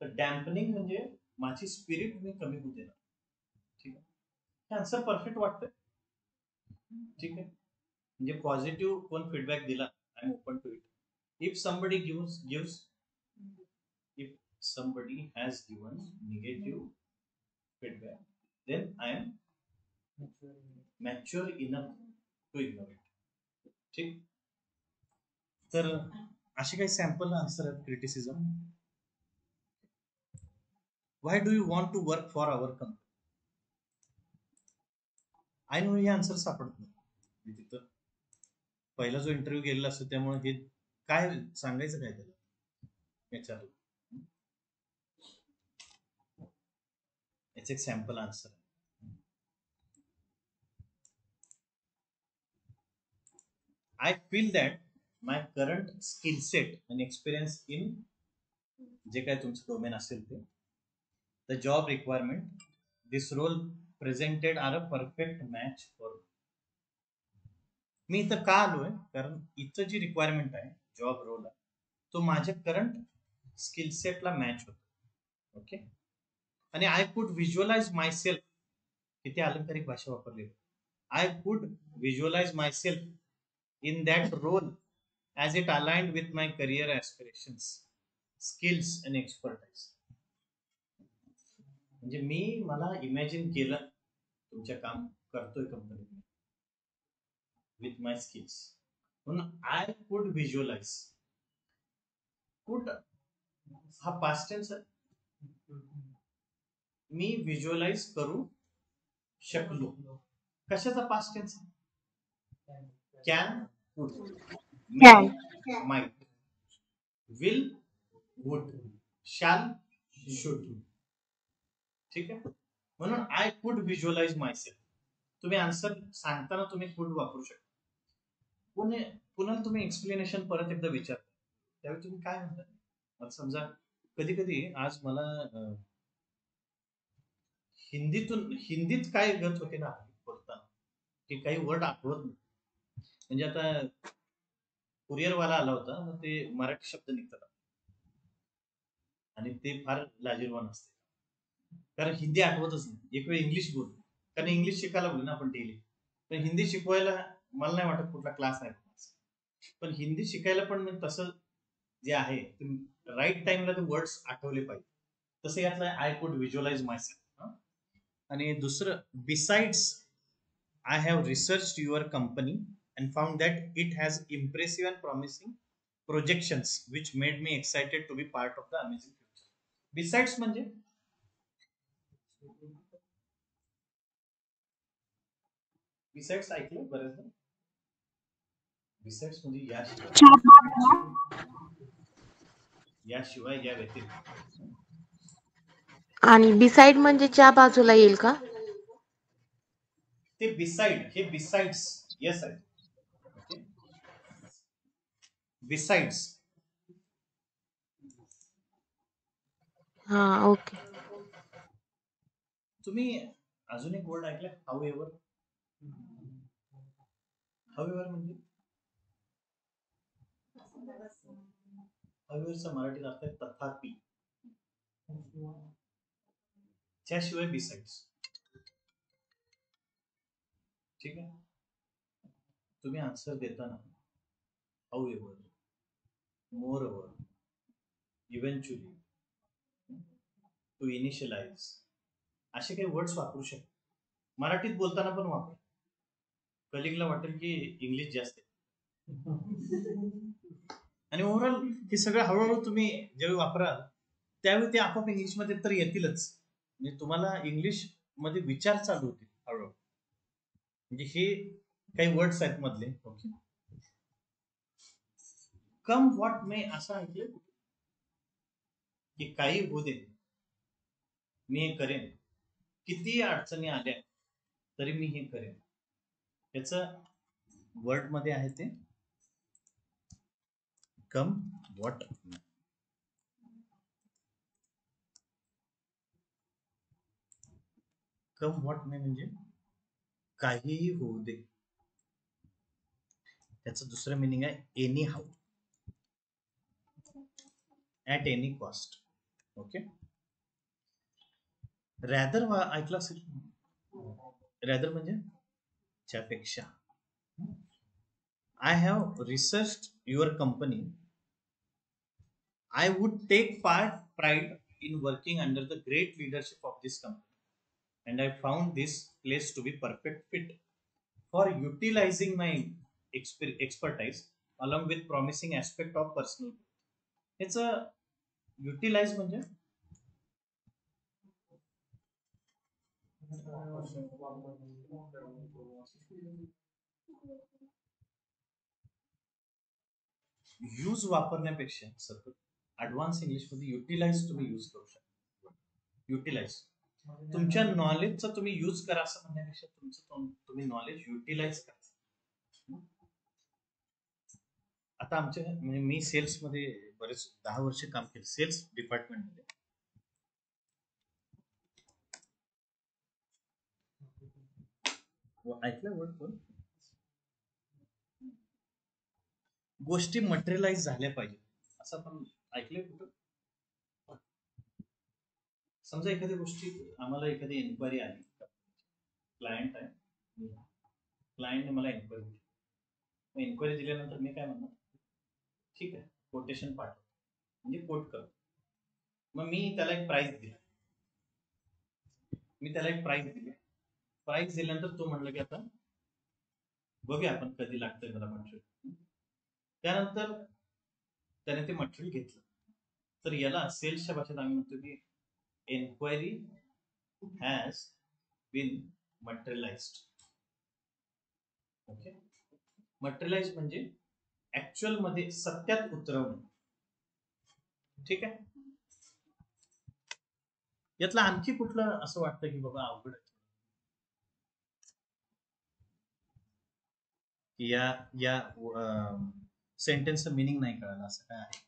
तर डॅम्पनिंग म्हणजे माझी स्पिरिट मी कमी होऊ देणार. ठीक आहे. हे आन्सर परफेक्ट वाटतंय. ठीक आहे. म्हणजे पॉझिटिव्ह कोण फीडबॅक दिला, I am open to it. If somebody gives if somebody has given negative feedback, then I am mature enough to ignore it. ठीक. तर असे काही सॅम्पल आन्सर आहेत criticism. Why do you want to work for our company. I know हे आन्सर सापडत नाही तिथं. पहिला जो इंटरव्ह्यू गेलेला असतो त्यामुळे हे काय सांगायचं काय त्याला विचारलं. याचं एक sample answer. I feel that my current skill set and experience in जे काय तुमचं डोमेन असेल ते, the job requirement, this role presented are a perfect match for. मी इथं का आलोय, कारण इथं जी रिक्वायरमेंट आहे जॉब रोल आहे तो माझ्या करंट स्किल सेटला मॅच होतो. ओके. आणि I could visualize myself, किती अलंकारिक भाषा वापरली. I could visualize myself in that role as it aligned with my career aspirations, skills and expertise. म्हणजे मी मला इमॅजिन केलं तुमच्या काम करतोय कंपनीत विथ माय स्किल्स, म्हणून आय कुड व्हिज्युअलाइज. कुड हा पास्ट टेन्स आहे. मी व्हिज्युअलाइज करू शकलो. कशाचा past tense? Can, Can. might, will, would, shall, should. ठीक आहे. म्हणून I could visualize my self. तुम्ही आन्सर सांगताना तुम्ही कुड वापरू शकता. पुन्हा तुम्ही एक्सप्लेनेशन परत एकदा विचारता त्यावेळी तुम्ही काय म्हणता. आता समजा कधी कधी आज मला हिंदीत काय गत होते ना बोलताना, की काही वर्ड आठवत नाही. म्हणजे आता कुरिअरवाला आला होता, मग ते मराठी शब्द निघतात आणि ते फार लाजीरवान असते, कारण हिंदी आठवतच नाही. एक वेळ इंग्लिश बोल, कारण इंग्लिश शिकायला लागलो ना आपण डेली, तर हिंदी शिकवायला मला नाही वाटत कुठला क्लास आहे, पण हिंदी शिकायला पण तसं जे आहे राईट टाइमला ते वर्ड्स आठवले पाहिजे. तसं यातलं I could visualize my self. आणि दुसरं, besides I have researched your company and found that it has impressive and promising projections which made me excited to be part of the amazing future. Besides म्हणजे बिसाइड्स ऐकलं बरेचदा. बिसाइड्स म्हणजे याशिवाय या व्यतिरिक्त. आणि बिसाइड म्हणजे च्या बाजूला येईल का? ते बिसाइड, हे बिसाइड्स येस आहे. Okay, besides. हा ओके. तुम्ही अजून एक वर्ड ऐकलाय, हाऊ एव्हर. हाऊ एव्हर म्हणजे हाऊएव्हरचा मराठीत अर्थ आहे तथापि. त्याशिवाय बिसाइड्स. ठीक आहे, तुम्ही आन्सर देताना हाऊएव्हर, मोरओव्हर, इव्हेंच्युअली, टू इनिशियलाइज असे काही वर्ड्स वापरू शकता. मराठीत बोलताना पण वापर. कलिगला वाटेल की इंग्लिश जास्त आहे. आणि ओव्हरऑल हे सगळं हळूहळू तुम्ही ज्यावेळी वापराल त्यावेळी ते आपोआप इंग्लिशमध्ये तर येतीलच. म्हणजे तुम्हाला इंग्लिश मध्ये विचार चालू होतील हळूहळू. म्हणजे हे काही वर्ड्स आहेत मधले. ओके, कम व्हॉट मे असं ऐकलं की काही होऊ दे मी हे करेन, किती अडचणी आल्या तरी मी हे करेन. त्याच वर्ड मध्ये आहे ते कम व्हॉट मे. कम व्हॉट मे म्हणजे काहीही होऊ दे. त्याचं दुसरं मिनिंग आहे any how, at any cost. Okay, rather ऐकलं असेल. रॅदर म्हणजे त्यापेक्षा. I have research your company. I would take pride in working under the great leadership of this company, and I found this place to be perfect fit for utilizing my expertise along with promising aspect of personal growth. It's a utilize म्हणजे यूज वापरण्यापेक्षा सतत ऍडव्हान्स इंग्लिश मध्ये युटिलाइज तुम्ही यूज करू शकता. युटिलाइज तुमच्या नॉलेजचा तुम्ही यूज करा असं म्हणण्यापेक्षा तुमचं तुम्ही नॉलेज युटिलाइज करा. आता आमच्या म्हणजे मी सेल्स मध्ये बरेच 10 वर्ष काम केलं, सेल्स डिपार्टमेंट मध्ये. ऐकलं वर्ड पण गोष्टी मटेरियलाइज झाल्या पाहिजे असं आपण ऐकलंय कुठं. समजा एखाद्या गोष्टी आम्हाला एखादी एन्क्वायरी आली, क्लायंट आहे, क्लायंटने मला एन्क्वायरी दिली. एन्क्वायरी दिल्यानंतर मी काय म्हणणार, ठीक आहे कोटेशन पाठव, म्हणजे कोट कर. मग मी त्याला एक प्राइस दिला, प्राइस दिल्यानंतर तो म्हणलं की आता बघूया आपण कधी लागतंय मला मटेरियल. त्यानंतर त्याने ते मटेरियल घेतलं. तर याला सेल्सच्या भाषेत आम्ही म्हणतो की enquiry has been materialized. Okay, materialize म्हणजे ऍक्च्युअल मध्ये सत्यात उतरवणे. ठीक आहे, यातलं आणखी कुठलं असं वाटतं की बाबा अवघड आहे की या सेंटेन्सचं मिनिंग नाही कळलं असं काय आहे?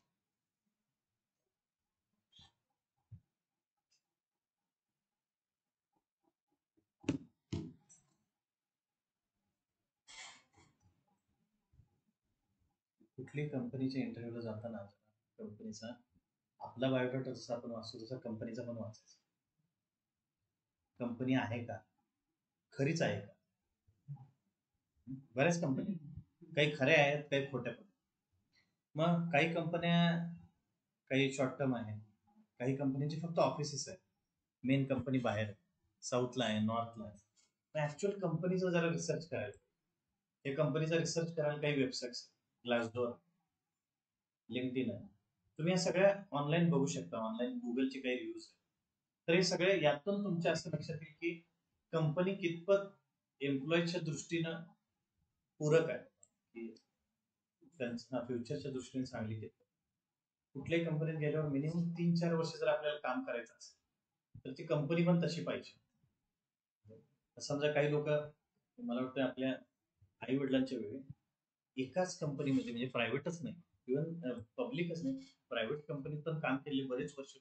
कुठली कंपनीच्या इंटरव्ह्यूला जाताना कंपनीचा आपला बायोडाटा जसा आपण वाचतो तसा कंपनीचा पण वाचायचा. कंपनी आहे का, खरीच आहे का, बऱ्याच कंपन्या, काही खऱ्या आहेत, काही खोट्या पण. मग काही कंपन्या, काही शॉर्ट टर्म आहेत, काही कंपन्यांची फक्त ऑफिसेस आहेत, मेन कंपनी बाहेर आहे, साऊथला आहे, नॉर्थला आहे. ऍक्च्युअल कंपनीचा जरा रिसर्च करायला, हे कंपनीचा रिसर्च करायला काही वेबसाईट्स, ग्लासडोर, लिंक्डइन आहे, तुम्ही या सगळ्या ऑनलाईन बघू शकता. ऑनलाईन गुगलचे काही रिव्ह्यूज आहेत. तर हे सगळे यातून तुमच्या असं लक्षात येईल की कंपनी कितपत एम्प्लॉईच्या दृष्टीनं पूरक आहे, की त्यांच्या फ्युचरच्या दृष्टीने चांगली केली. कुठल्याही कंपनीत गेल्यावर मिनिमम 3-4 वर्ष जर आपल्याला काम करायचं असेल तर ती कंपनी पण तशी पाहिजे. समजा काही लोक, मला वाटतं आपल्या आई वडिलांच्या वेळी एकाच कंपनीमध्ये, म्हणजे प्रायव्हेटच नाही, इव्हन पब्लिकच नाही, प्रायव्हेट कंपनीत पण काम केले बरेच वर्ष,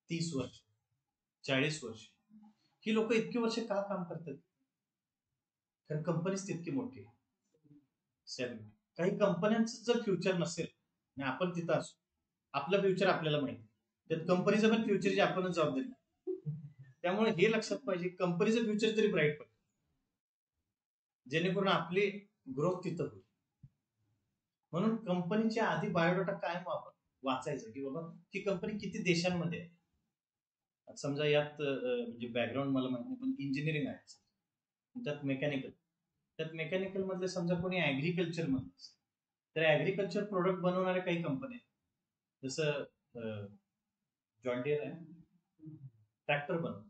30 वर्ष, 40 वर्ष. ही लोक इतकी वर्ष का काम करतात? कारण कंपनीच तितकी मोठी आहे. काही कंपन्यांचं जर फ्युचर नसेल आणि आपण तिथं असू, आपलं फ्युचर आपल्याला माहिती, त्यात कंपनीचं पण फ्युचरची आपणच जबाबदारी. त्यामुळे हे लक्षात पाहिजे, कंपनीचं फ्युचर तरी ब्राईट पाहिजे, जेणेकरून आपली ग्रोथ तिथं होईल. म्हणून कंपनीच्या आधी बायोडाटा कायम वाचायचं, की बाबा ही कंपनी किती देशांमध्ये आहे. समजा यात म्हणजे बॅकग्राऊंड मला माहिती नाही, पण इंजिनिअरिंग आहे, त्यात मेकॅनिकल मधले समजा कोणी ऍग्रिकल्चर मध्ये, तर ऍग्रिकल्चर प्रोडक्ट बनवणाऱ्या काही कंपन्या, जसं जॉन डियर आहे, ट्रॅक्टर बनवतो,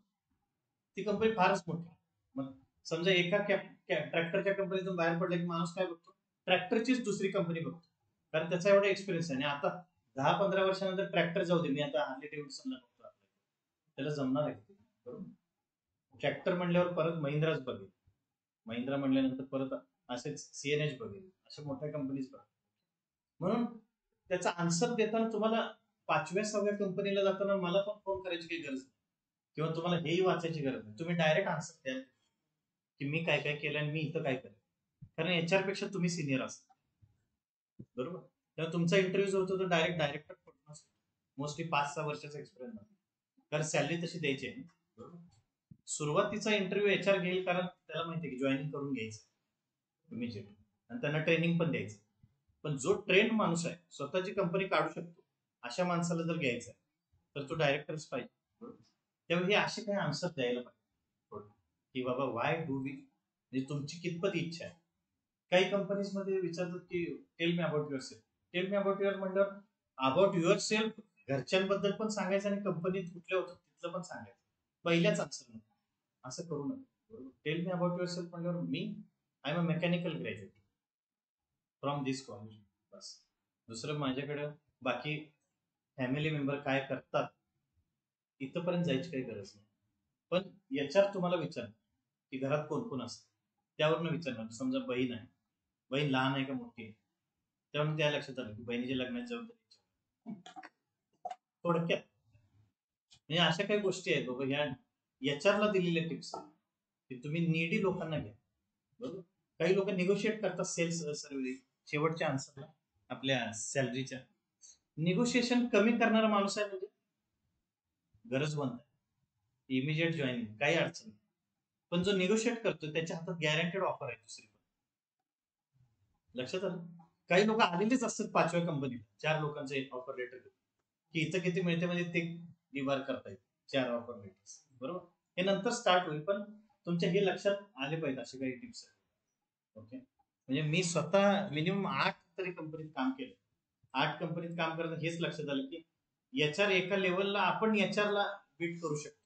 ती कंपनी फारच मोठी. मग समजा एका ट्रॅक्टरच्या कंपनीतून बाहेर पडला की माणूस काय बघतो, ट्रॅक्टरचीच दुसरी कंपनी बघतो, कारण त्याचा एवढा एक्सपिरियन्स आहे. आणि आता 10-15 वर्षानंतर ट्रॅक्टर जाऊ दे, मी आता हार्ले डेव्हिडसनला बघतो, त्याला जमणार आहे बरोबर. ट्रॅक्टर म्हणल्यावर परत महिंद्राच बघेल, महिंद्रा म्हणल्यानंतर परत असेच सीएनएच बघेल, अशा मोठ्या कंपनीज बघेल. म्हणून त्याचा आन्सर देताना तुम्हाला 5व्या-6व्या कंपनीला जाताना मला पण फोन करायची काही गरज नाही, किंवा तुम्हाला हेही वाचायची गरज नाही. तुम्ही डायरेक्ट आन्सर द्या की मी काय काय केलं आणि मी इथं काय करेन, कारण याच्यावर पेक्षा तुम्ही सिनियर असता बरोबर. तेव्हा तुमचा इंटरव्ह्यू जो होतो तो डायरेक्टर पडून असतो, मोस्टली 5-6 वर्षाचा एक्सपिरियन्स, कारण सॅलरी तशी द्यायची आहे बरोबर. सुरुवातीचा इंटरव्ह्यू एचआर घेईल, कारण त्याला माहिती आहे की जॉईनिंग करून घ्यायचं इमिजिएट, आणि त्यांना ट्रेनिंग पण द्यायचं. पण जो ट्रेंड माणूस आहे, स्वतःची कंपनी काढू शकतो, अशा माणसाला जर घ्यायचं आहे तर तो डायरेक्टरच पाहिजे बरोबर. त्यामुळे हे असे काही आन्सर द्यायला पाहिजे की बाबा वाय डू वी, म्हणजे तुमची कितपत इच्छा आहे. काही कंपनीज मध्ये विचारतात की tail me about your self. Tail me about your म्हणल्यावर अबाउट युअर सेल्फ घरच्यांबद्दल पण सांगायचं आणि कंपनीत कुठल्या होतं तिथलं पण सांगायचं, पहिल्याच आन्सर मध्ये. असं करू नका. Tell me about yourself म्हणल्यावर मी I am a mechanical graduate from this college, बस. दुसरं माझ्याकडे बाकी फॅमिली मेंबर काय करतात इथंपर्यंत जायची काही गरज नाही. पण याच्यावर तुम्हाला विचार की घरात कोण कोण असतं, त्यावरनं विचारणार. समजा बहीण आहे, बहीण लहान आहे का मोठी आहे, त्यामुळे त्या लक्षात आलं की बहिणीच्या लग्नाची जबाबदारी. थोडक्यात म्हणजे अशा काही गोष्टी आहेत बाबा, ह्या एचआरला दिलेल्या टिप्स की तुम्ही नीडी लोकांना घ्या बरोबर. काही लोक निगोशिएट करतात सेल्स सर्व्हिस शेवटच्या आन्सरला आपल्या सॅलरीच्या. निगोशिएशन कमी करणारा माणूस आहे म्हणजे गरजवंत आहे, इमिजिएट जॉईनिंग काही अडचण नाही. पण जो निगोशिएट करतो त्याच्या हातात गॅरंटेड ऑफर आहे दुसरी. लक्षात आलं. काही लोक आलेलेच असतात 5व्या कंपनीत, 4 लोकांचे ऑफर लेटर की इथं किती मिळते म्हणजे ते निवार करता येईल, 4 ऑफर लेटर्स बरोबर. हे नंतर स्टार्ट होईल, पण तुमच्या हे लक्षात आले पाहिजे असे काही टिप्स आहेत. ओके. म्हणजे मी स्वतः मिनिमम 8 तरी कंपनीत काम केलं. 8 कंपनीत काम करताना हेच लक्षात आलं की एचआर एका लेवलला आपण एचआरला बीट करू शकतो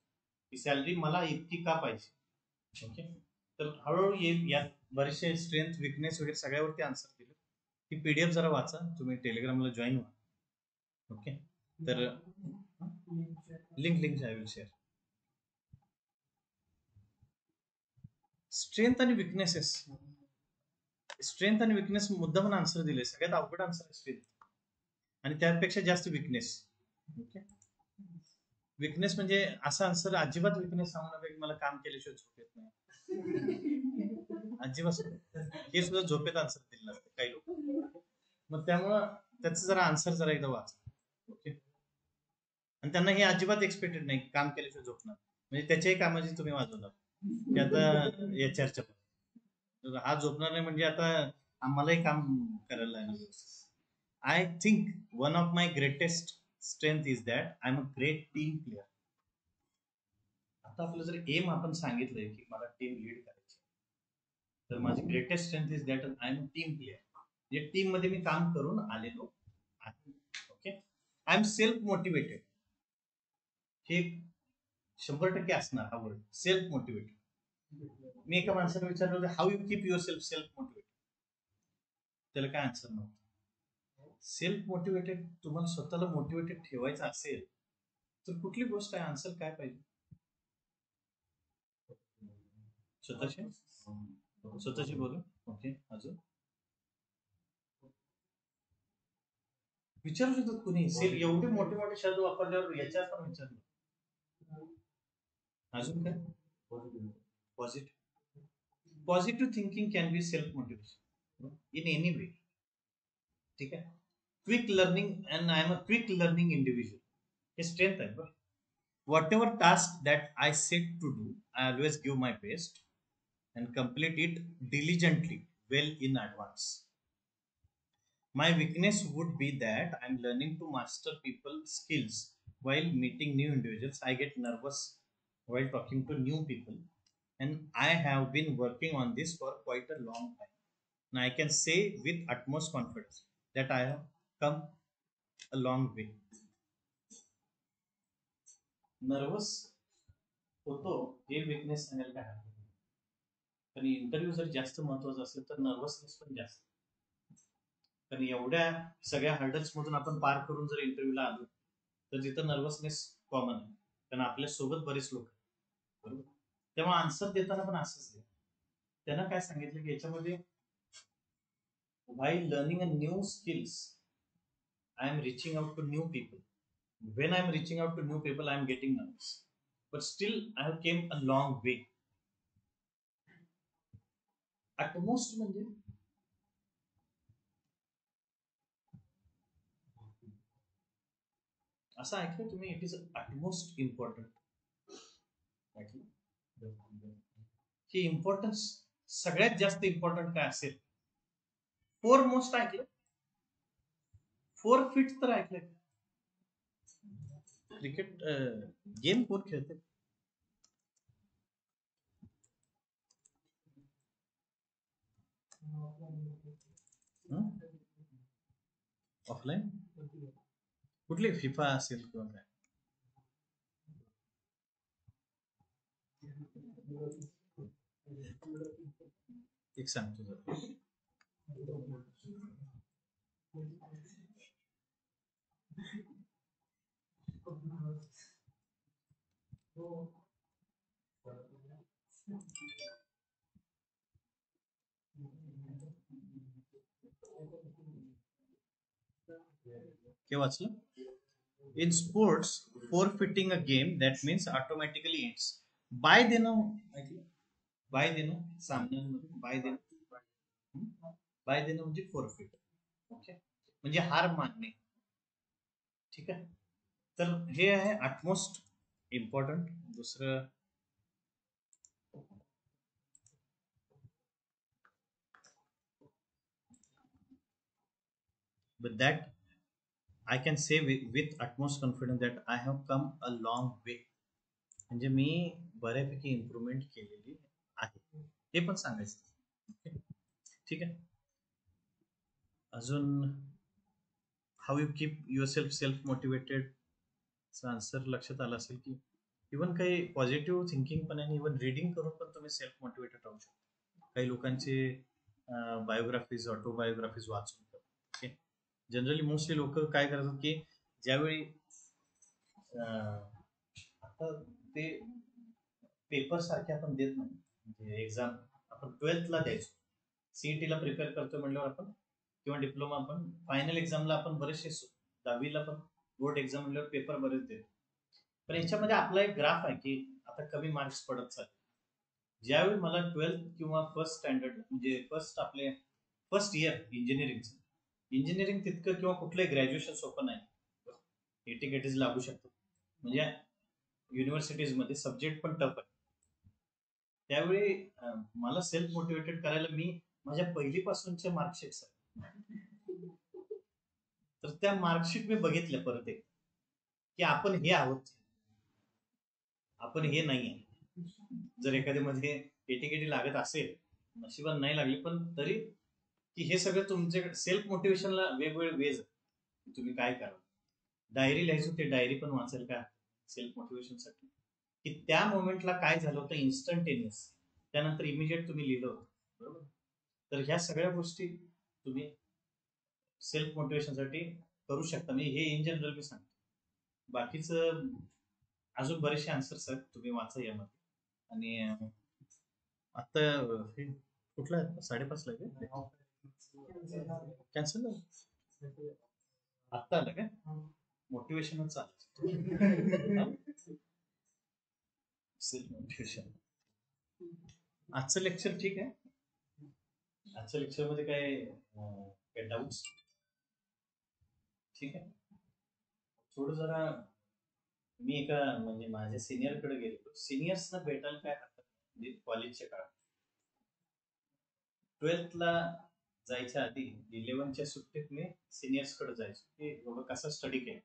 की सॅलरी मला इतकी का पाहिजे. ओके. तर हळूहळू येईल. यात बरेचसे स्ट्रेंथ विकनेस वगैरे सगळ्यावरती आन्सर दिले. ती पीडीएफ जरा वाचा, तुम्ही टेलिग्रामला जॉईन व्हा. ओके. तर link I will share. Strength आणि विकनेसेस, स्ट्रेंथ आणि विकनेस मुद्दा पण आन्सर दिले. सगळ्यात अवघड आन्सर आहे स्ट्रेंथ, आणि त्यापेक्षा जास्त विकनेस. ओके. विकनेस म्हणजे असा आन्सर अजिबात विकनेस सांगू नका की मला काम केल्याशिवाय झोप येत नाही, अजिबात. हे सुद्धा झोपेत आन्सर दिलेलं असतं काही लोक. मग त्यामुळं त्याचं जरा आन्सर जरा एकदा वाचा. ओके. आणि त्यांना हे अजिबात एक्सपेक्टेड नाही काम केल्याशिवाय झोपणार, म्हणजे त्याच्याही कामाची तुम्ही वाजवणार की आता एचआरच्या. तर हा झोपणार नाही म्हणजे आता आम्हालाही काम करायला लागणार. I think one of my greatest strength is that I am a great team player. आता आपलं जर एम आपण सांगितलंय की मला टीम लीड करायची, तर माझी greatest strength is that I am team player. म्हणजे टीम मध्ये मी काम करून आलेलो आहे. Okay. I am self motivated. हे 100% असणार हा वर्ड, सेल्फ मोटिवेटेड. मी एका माणसाला विचारलं होतं how you keep your self motivated, त्याला काय आन्सर नव्हतं. सेल्फ मोटिवेटेड, तुम्हाला स्वतःला मोटिवेटेड ठेवायचं असेल तर कुठली गोष्ट आहे, आन्सर काय पाहिजे? स्वतःशी बोलू. ओके. अजून विचारू शकतात कुणी. एवढे मोठे मोठे शब्द वापरल्यावर याच्यात पण विचारलं. अजून काय? Positive thinking can be self motivation in any way. ठीक आहे. Quick learning, and I am a quick learning individual. हे स्ट्रेंथ आहे बरं. Whatever task that I set to do, I always give my best and complete it diligently, well in advance. My weakness would be that I'm learning to master people skills while meeting new individuals. I get nervous while talking to new people, and I have been working on this for quite a long time. And I can say with utmost confidence that I have come a long way. Nervous होतो हे विकनेस सांगायला काय हरकत नाही. पण इंटरव्ह्यू जर जास्त महत्वाचा असेल तर नर्वसनेस पण जास्त. कारण एवढ्या सगळ्या हर्डल्स मधून आपण पार करून जर इंटरव्ह्यूला आलो तर तिथं नर्वसनेस कॉमन आहे. कारण आपल्या सोबत बरेच लोक, बरोबर. तेव्हा आन्सर देताना पण असंच द्या. त्यांना काय सांगितलं की याच्यामध्ये while learning a new skills, I am reaching out to new people. When I am reaching out to new people, I am getting nervous. But still, I have came a long way. Utmost म्हणजे असं ऐकलं तुम्ही, it is utmost important. He importance सगळ्यात जास्त इम्पॉर्टंट काय असेल? फोर मोस्ट ऐकलं, 4 फीट तर ऐकलंय. क्रिकेट गेम कोण खेळते? ऑफलाईन कुठली, फिफा असेल किंवा काय? एक सांगतो जरा. के वाचलं? In sports, forfeiting a game that means automatically ends. Bye देणं ऐकलं? बाय देणं सामन्यांमध्ये बाय देणं, बाय देणं म्हणजे फोरफिट. ओके. म्हणजे हार मानणे. ठीक आहे. तर हे आहे अटमोस्ट इम्पॉर्टंट. दुसरं with that I can say with utmost confidence that I have come a long way. म्हणजे मी बऱ्यापैकी इम्प्रूव्हमेंट केलेली आहे हे पण सांगायचं. ठीक आहे. अजून how you keep your self motivated answer लक्षात आलं असेल की इव्हन काही पॉझिटिव्ह थिंकिंग पण आहे, इव्हन रिडिंग करून पण तुम्ही सेल्फ मोटिवेटेड राहू शकता. काही लोकांचे बायोग्राफीज, ऑटोबायोग्राफीज वाचून. ओके. जनरली मोस्टली लोक काय करतात की ज्यावेळी आता ते पेपर सारखे आपण देत नाही, म्हणजे एक्झाम आपण 12th ला द्यायचो, सीईटीला प्रिपेअर करतो म्हणल्यावर आपण, किंवा डिप्लोमा आपण फायनल एक्झामला आपण बरेचसे 10वीला पण बोर्ड एक्झाम म्हणल्यावर पेपर बरेच देतो. पण याच्यामध्ये आपला एक ग्राफ आहे की आता कमी मार्क्स पडत चालले. ज्यावेळी मला 12th किंवा फर्स्ट स्टँडर्ड म्हणजे फर्स्ट इयर इंजिनिअरिंग तितकं किंवा कुठलंही ग्रॅज्युएशन सोपं नाही. एटीकेटीज लागू शकतात, म्हणजे युनिव्हर्सिटीज मध्ये सब्जेक्ट पण टफ आहे. त्यावेळी मला सेल्फ मोटिवेटेड करायला मी माझ्या पहिलीपासूनचे मार्कशीट्स आहेत, तर त्या मार्कशीट मी बघितल्या परत एक, की आपण हे आहोत, आपण हे नाही आहे. जर एखाद्यामध्ये एटीकेटी लागत असेल, नशिबात नाही लागली, पण तरी की हे सगळं तुमच्याकडे सेल्फ मोटिवेशनला वेगवेगळे वेज तुम्ही काय करा. डायरी लिहायचं, ते डायरी पण वाचायला का सेल्फ मोटिवेशनसाठी, की त्या मोमेंटला काय झालं होतं इन्स्टंटेनियस, त्यानंतर इमिजिएट तुम्ही लिहिलं होतं, बरोबर. तर ह्या सगळ्या गोष्टी तुम्ही सेल्फ मोटिवेशनसाठी करू शकता. मी हे इन जनरल मी सांगतो. बाकीचं अजून बरेचसे आन्सर्स आहेत, तुम्ही वाचा यामध्ये. आणि आता हे कुठला आहे, 5:30 ला कॅन्सल झालं, आत्ता आलं काय? मोटिवेशनच चालू. सेल्फ मोटिवेशन आजचं लेक्चर ठीक आहे. आजच्या लेक्चर मध्ये काय डाऊट्स? ठीक आहे. थोडं जरा मी एका म्हणजे माझ्या सिनियर कडे गेलो. सिनियर्सना भेटायला काय हरकत नाही, कॉलेजच्या काळात 12th ला जायच्या आधी 11च्या सुट्टीत मी सिनियर्स कडे जायचो, की बाबा कसा स्टडी केला,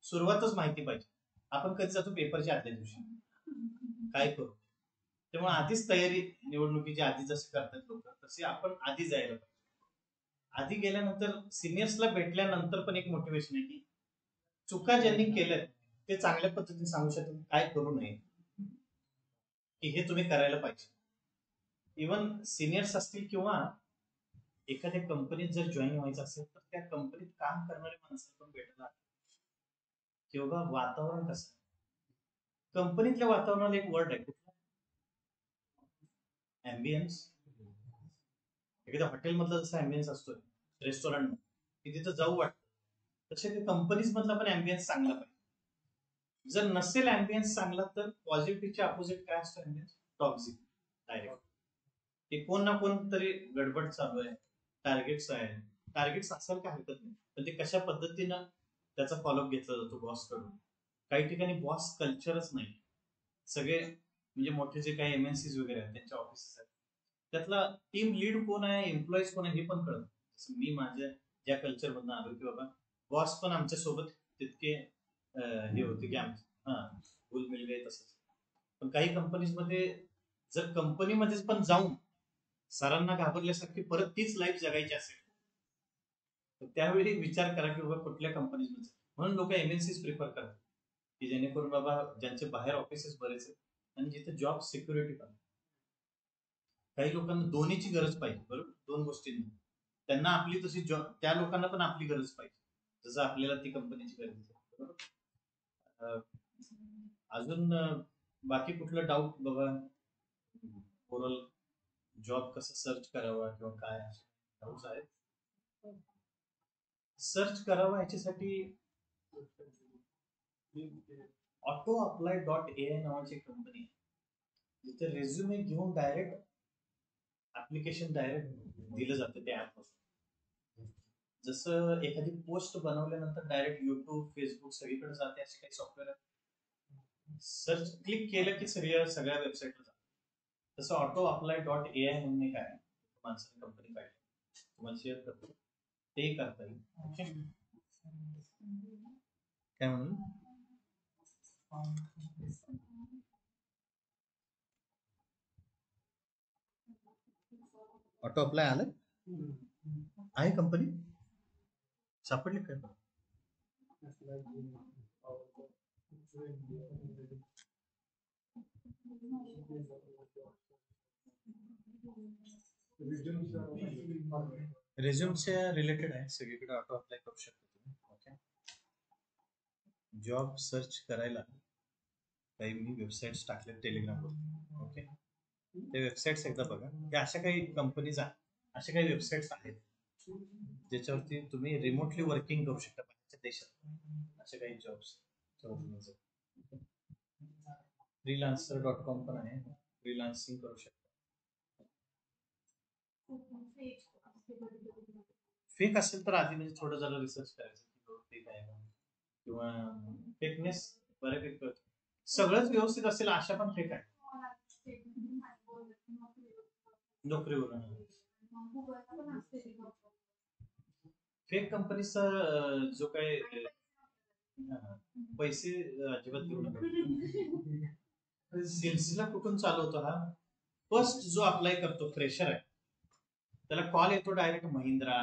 सुरुवातच माहिती पाहिजे. आपण कधी जातो पेपरच्या आदल्या दिवशी, काय करू, तेव्हा आधीच तयारी, निवडणुकीच्या आधी जसे करतात लोक तसे आपण आधी जायला पाहिजे. आधी गेल्यानंतर सिनियर्सला भेटल्यानंतर पण एक मोटिवेशन आहे, की चुका ज्यांनी केल्यात ते चांगल्या पद्धतीने सांगू शकतात, काय करू नये, की हे तुम्ही करायला पाहिजे. इव्हन सिनियर्स असतील किंवा एखाद्या कंपनीत जर जॉईन व्हायचं असेल तर त्या कंपनीत काम करणारे माणसं पण भेटला, किंवा वातावरण कसं, कंपनीतल्या वातावरणाला एक वर्ड आहे कुठला, ॲम्बियन्स. एखाद्या हॉटेलमधला जसा ॲम्बियन्स असतोय, रेस्टॉरंट की तिथं जाऊ वाटतं, तसे ते कंपनीज मधला पण ॲम्बियन्स चांगला पाहिजे. जर नसेल ॲम्बियन्स चांगला तर पॉझिटिव्हच्या अपोजिट काय असतो, ॲम्बियन्स टॉक्सिक, डायरेक्ट. ते कोण ना कोण तरी गडबड चालू आहे, टार्गेट्स आहे. टार्गेट्स असायला काय हरकत नाही, पण ते कशा पद्धतीनं त्याचा फॉलोअप घेतला जातो बॉस कडून. काही ठिकाणी बॉस कल्चरच नाही. सगळे म्हणजे मोठे जे काही एमएनसीज वगैरे आहेत त्यांच्या ऑफिसेस आहेत, त्यातला टीम लीड कोण आहे, एम्प्लॉईज कोण आहे हे पण कळत. मी माझ्या ज्या कल्चर मधून आलो, की बाबा बॉस पण आमच्या सोबत तितके हे होते की भूल मिल गए तसंच. पण काही कंपनीज मध्ये जर कंपनीमध्येच पण जाऊन सरांना घाबरल्यासारखी परत तीच लाईफ जगायची असेल, तर त्यावेळी विचार करा की बाबा कुठल्या कंपनीमध्ये. म्हणून लोक एमएनसीज प्रिफर करतात, की जेणेकरून बाबा ज्यांचे बाहेर ऑफिसेस बरेच आहेत आणि जिथे जॉब सिक्युरिटी पण. काही लोकांना दोन्हीची गरज पाहिजे, बरोबर, दोन गोष्टींनी. त्यांना आपली तशी जॉब, त्या लोकांना पण आपली गरज पाहिजे, जसं आपल्याला ती कंपनीची गरज आहे, बरोबर. अजून बाकी कुठलं डाऊट बाबा, ओव्हरऑल जॉब कसं सर्च करावा किंवा काय डाऊट्स आहेत? सर्च करावा याच्यासाठी AutoApply.ai नावाची कंपनी आहे, जिथे रेझ्युमे घेऊन डायरेक्ट ऍप्लिकेशन डायरेक्ट दिलं जातं त्या ऍपपासून. जसं एखादी पोस्ट बनवल्यानंतर डायरेक्ट युट्यूब, फेसबुक सगळीकडे जाते, असे काही सॉफ्टवेअर आहे. सर्च क्लिक केलं की सगळ्या वेबसाईटला जातं. तसं AutoApply.ai म्हणून एक आहे, माणसाने कंपनी काढली, तुम्हाला शेअर करतो, ते करता येईल. काय म्हणून ऑटो अप्लाय आलं आहे, कंपनी सापडली काय? रेझ्युमच्या रिलेटेड आहे, सगळीकडे ऑटो अप्लाय करू शकता तुम्ही. ओके. जॉब सर्च करायला काही मी वेबसाईट्स टाकल्या टेलिग्रामवर. ओके, ते वेबसाईट्स एकदा बघा. हे अशा काही कंपनीज आहेत, अशा काही वेबसाईट्स आहेत ज्याच्यावरती तुम्ही रिमोटली वर्किंग करू शकता बाहेरच्या देशात. अशा काही जॉब्स freelancer.com पण आहे, फ्रीलान्सिंग करू शकता. फेक असेल तर आधी म्हणजे थोडं जरा रिसर्च करायचं की फेक आहे का, किंवा फेकनेस बऱ्यापैकी. सगळंच व्यवस्थित असेल अशा पण फेक आहे, नोकरीवर फेक कंपनीचा जो काय पैसे अजिबात देऊ नका. सिलसिला कुठून चालू होतो हा? फर्स्ट जो अप्लाय करतो फ्रेशर आहे त्याला कॉल येतो डायरेक्ट महिंद्रा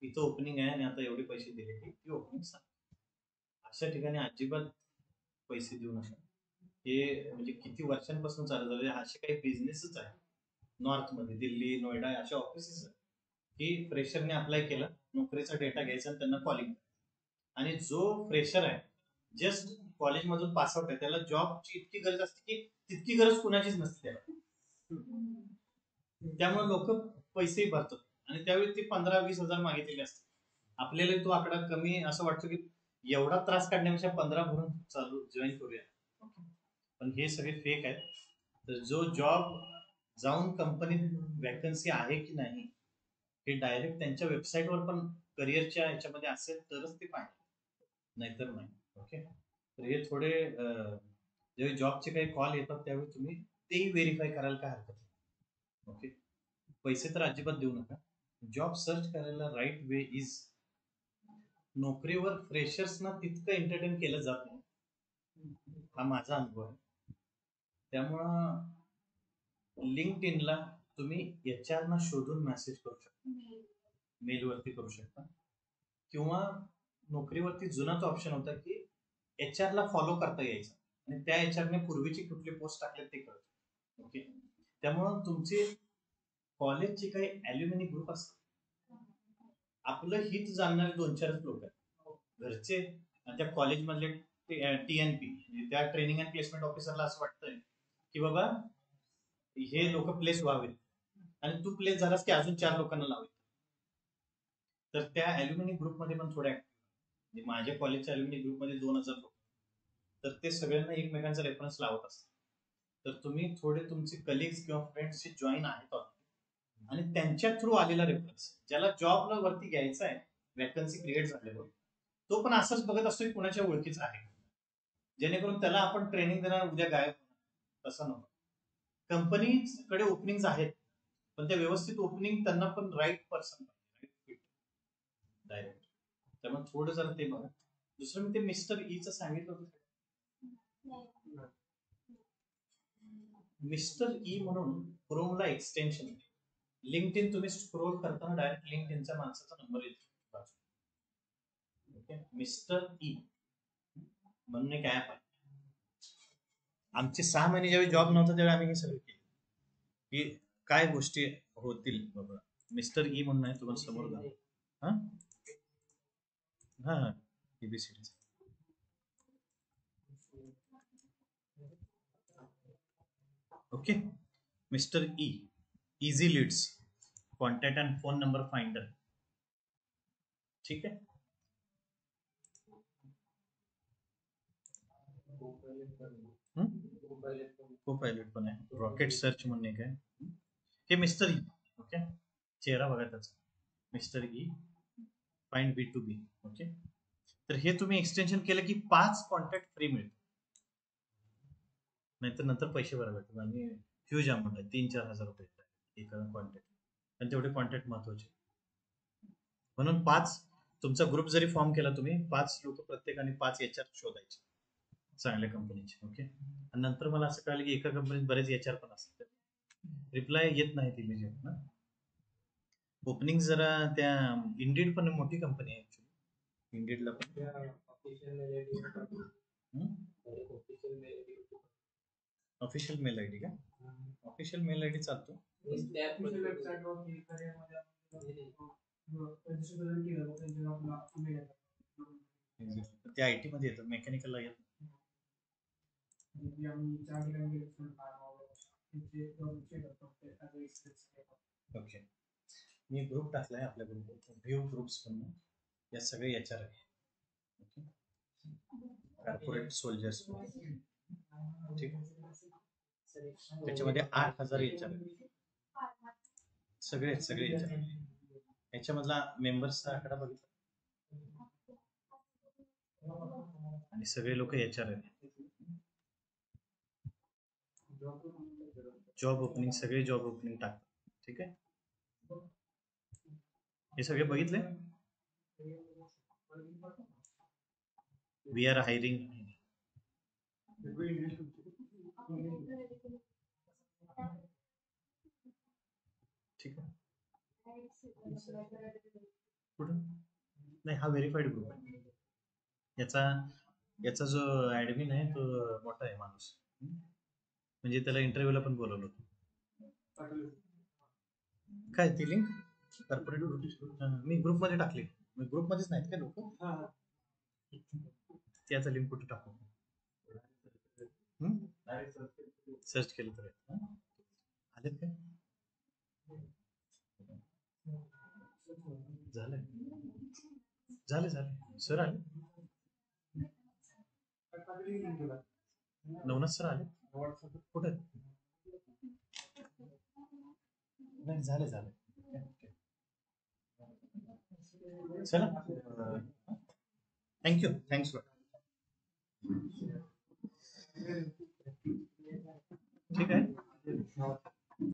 इथं ओपनिंग आहे आणि आता एवढे पैसे दिले की ओपनिंग अशा ठिकाणी अजिबात पैसे देऊ नका. हे म्हणजे किती वर्षांपासून चालू झाले असे काही बिझनेसच आहे नॉर्थ मध्ये, दिल्ली, नोएडा अशा ऑफिसेस आहेत की फ्रेशरने अप्लाय केलं, नोकरीचा डेटा घ्यायचा आणि त्यांना कॉलिंग. आणि जो फ्रेशर आहे जस्ट कॉलेजमधून पासआउट आहे त्याला जॉबची इतकी गरज असते की तितकी गरज कुणाचीच नसते त्याला. त्यामुळे लोक पैसेही भरतात आणि त्यावेळी ते 15-20 हजार मागितलेले असतात. आपल्याला तो आकडा कमी असं वाटतो की एवढा त्रास काढण्यापेक्षा 15 भरून चालू जॉईन करूया. पण हे सगळे फेक आहेत. तर जो जॉब जाऊन कंपनीत वॅकन्सी आहे की नाही हे डायरेक्ट त्यांच्या वेबसाईटवर पण करिअरच्या ह्याच्यामध्ये असेल तरच ते पाहिजे, नाहीतर नाही. ओके. तर हे थोडे जेव्हा जॉबचे काही कॉल येतात त्यावेळी तुम्ही तेही व्हेरीफाय करायला काय हरकत नाही. ओके. पैसे तर अजिबात देऊ नका. जॉब सर्च करायला राईट वे इज नोकरीवर फ्रेशर्सना तितकं एंटरटेन केलं जात नाही, हा माझा अनुभव आहे. त्यामुळं लिंक्डइनला तुम्ही एचआर ना शोधून मेसेज करू शकता, मेलवरती करू शकता, किंवा नोकरीवरती जुनाच ऑप्शन होता की एचआर ला फॉलो करता यायचं आणि त्या एचआरने पूर्वीची कुठली पोस्ट टाकले ते कळत. ओके. त्यामुळं तुमचे कॉलेजचे काही ॲल्युमिनी ग्रुप असतात, आपलं हित जाणणारे 2-4 लोक आहेत घरचे आणि त्या कॉलेजमधले TNP त्या ट्रेनिंग अँड प्लेसमेंट ऑफिसरला असं वाटतंय की बाबा हे लोक प्लेस व्हावेत आणि तू प्लेस झालास की अजून 4 लोकांना लावायचं. तर त्या ॲल्युमिनी ग्रुपमध्ये पण थोड्या म्हणजे माझ्या कॉलेजच्या ॲल्युमिनी ग्रुपमध्ये 2000 लोक, तर ते सगळ्यांना एकमेकांचा रेफरन्स लावत असतात. तर तुम्ही थोडे तुमचे कलिग्स किंवा फ्रेंड्स जे जॉईन आहेत आणि त्यांच्या थ्रू आलेला रेफरन्स, ज्याला जॉबला वरती घ्यायचा आहे वॅकन्सी क्रिएट झाल्यावर, तो पण असंच बघत असतो की कुणाच्या ओळखीचा आहे, जेणेकरून त्याला आपण ट्रेनिंग देणार उद्या गायब. तसं नको. कंपनीकडे ओपनिंग आहेत पण त्या व्यवस्थित ओपनिंग त्यांना पण राईट पर्सन डायरेक्ट. त्यामुळे थोडं जरा ते बघा. दुसरं मी ते मिस्टर ईचं सांगितलं होतं. मिस्टर ई म्हणून क्रोमला एक्सटेन्शन आहे. लिंक्डइन तुम्ही स्क्रोल करताना डायरेक्ट लिंक्डइनच्या माणसाचा नंबर येतो. ओके. मिस्टर ई म्हणून एक ऍप आहे. आमचे 6 महिने ज्यावेळी जॉब नव्हता त्यावेळी आम्ही हे सगळं केलं की काय गोष्टी होतील बाबा. मिस्टर ई म्हणून आहे, तुम्हाला समोर जा. हा हा ABCD. Okay. Mister E, easy leads, contact and phone number finder. ठीक आहे. Co-pilot पण आहे, रॉकेट सर्च म्हणून एक आहे. हे मिस्टर ई. ओके. चेहरा बघा त्याचा, mister E find B2B. Okay. तर हे तुम्ही एक्सटेन्शन केलं की 5 कॉन्टॅक्ट फ्री मिळतात, नाहीतर नंतर पैसे भरावे लागतात आणि ह्यूज अमाऊंट आहे, 3-4 हजार रुपये एका कॉन्टॅक्ट. आणि तेवढे कॉन्टॅक्ट महत्वाचे. म्हणून 5 तुमचा ग्रुप जरी फॉर्म केला तुम्ही, 5 लोक प्रत्येकाने 5 HR शोधायचे चांगल्या कंपनीचे. ओके. आणि नंतर मला असं कळलं की एका कंपनीत बरेच HR पण असतात, रिप्लाय येत नाही इमिजिएट ना. ओपनिंग जरा त्या इंडिड पण मोठी कंपनी आहे ऍक्च्युली. इंडिडला पण ऑफिशियल मेल आयडी का? ऑफिशियल मेल आयडी चालतो. ते IT मध्ये येतं, मेकॅनिकलला येत. ओके. मी ग्रुप टाकलाय आपल्या ग्रुप व्ह्यू ग्रुप्स पण, या सगळे HR आहे. ओके. Corporate soldiers. ठीक. त्याच्यामध्ये 8000 HR सगळे HR. याच्यामधला मेंबर्सचा आकडा बघितला आणि सगळे लोक HR आहेत. जॉब ओपनिंग, सगळे जॉब ओपनिंग टाकतात. ठीक आहे, हे सगळे बघितले. We are hiring. ठीक आहे, कुठं नाही, हा व्हेरीफाईड ग्रुप आहे. याचा जो ऍडमिन आहे तो मोठा आहे माणूस. म्हणजे त्याला इंटरव्ह्यूला पण बोलवलं होतं. काय ती लिंक कॉर्पोरेट ग्रुप मी ग्रुपमध्ये टाकली. ग्रुपमध्येच नाहीत काय लोक, त्याचं लिंक कुठे टाकू? सर्च केलं तर आलेत काय? झालं झालं झालं सर आले. नवनाथ सर आले कुठे? नाही झालं झालं. चला, थँक्यू, थँक्स. ठीक आहे.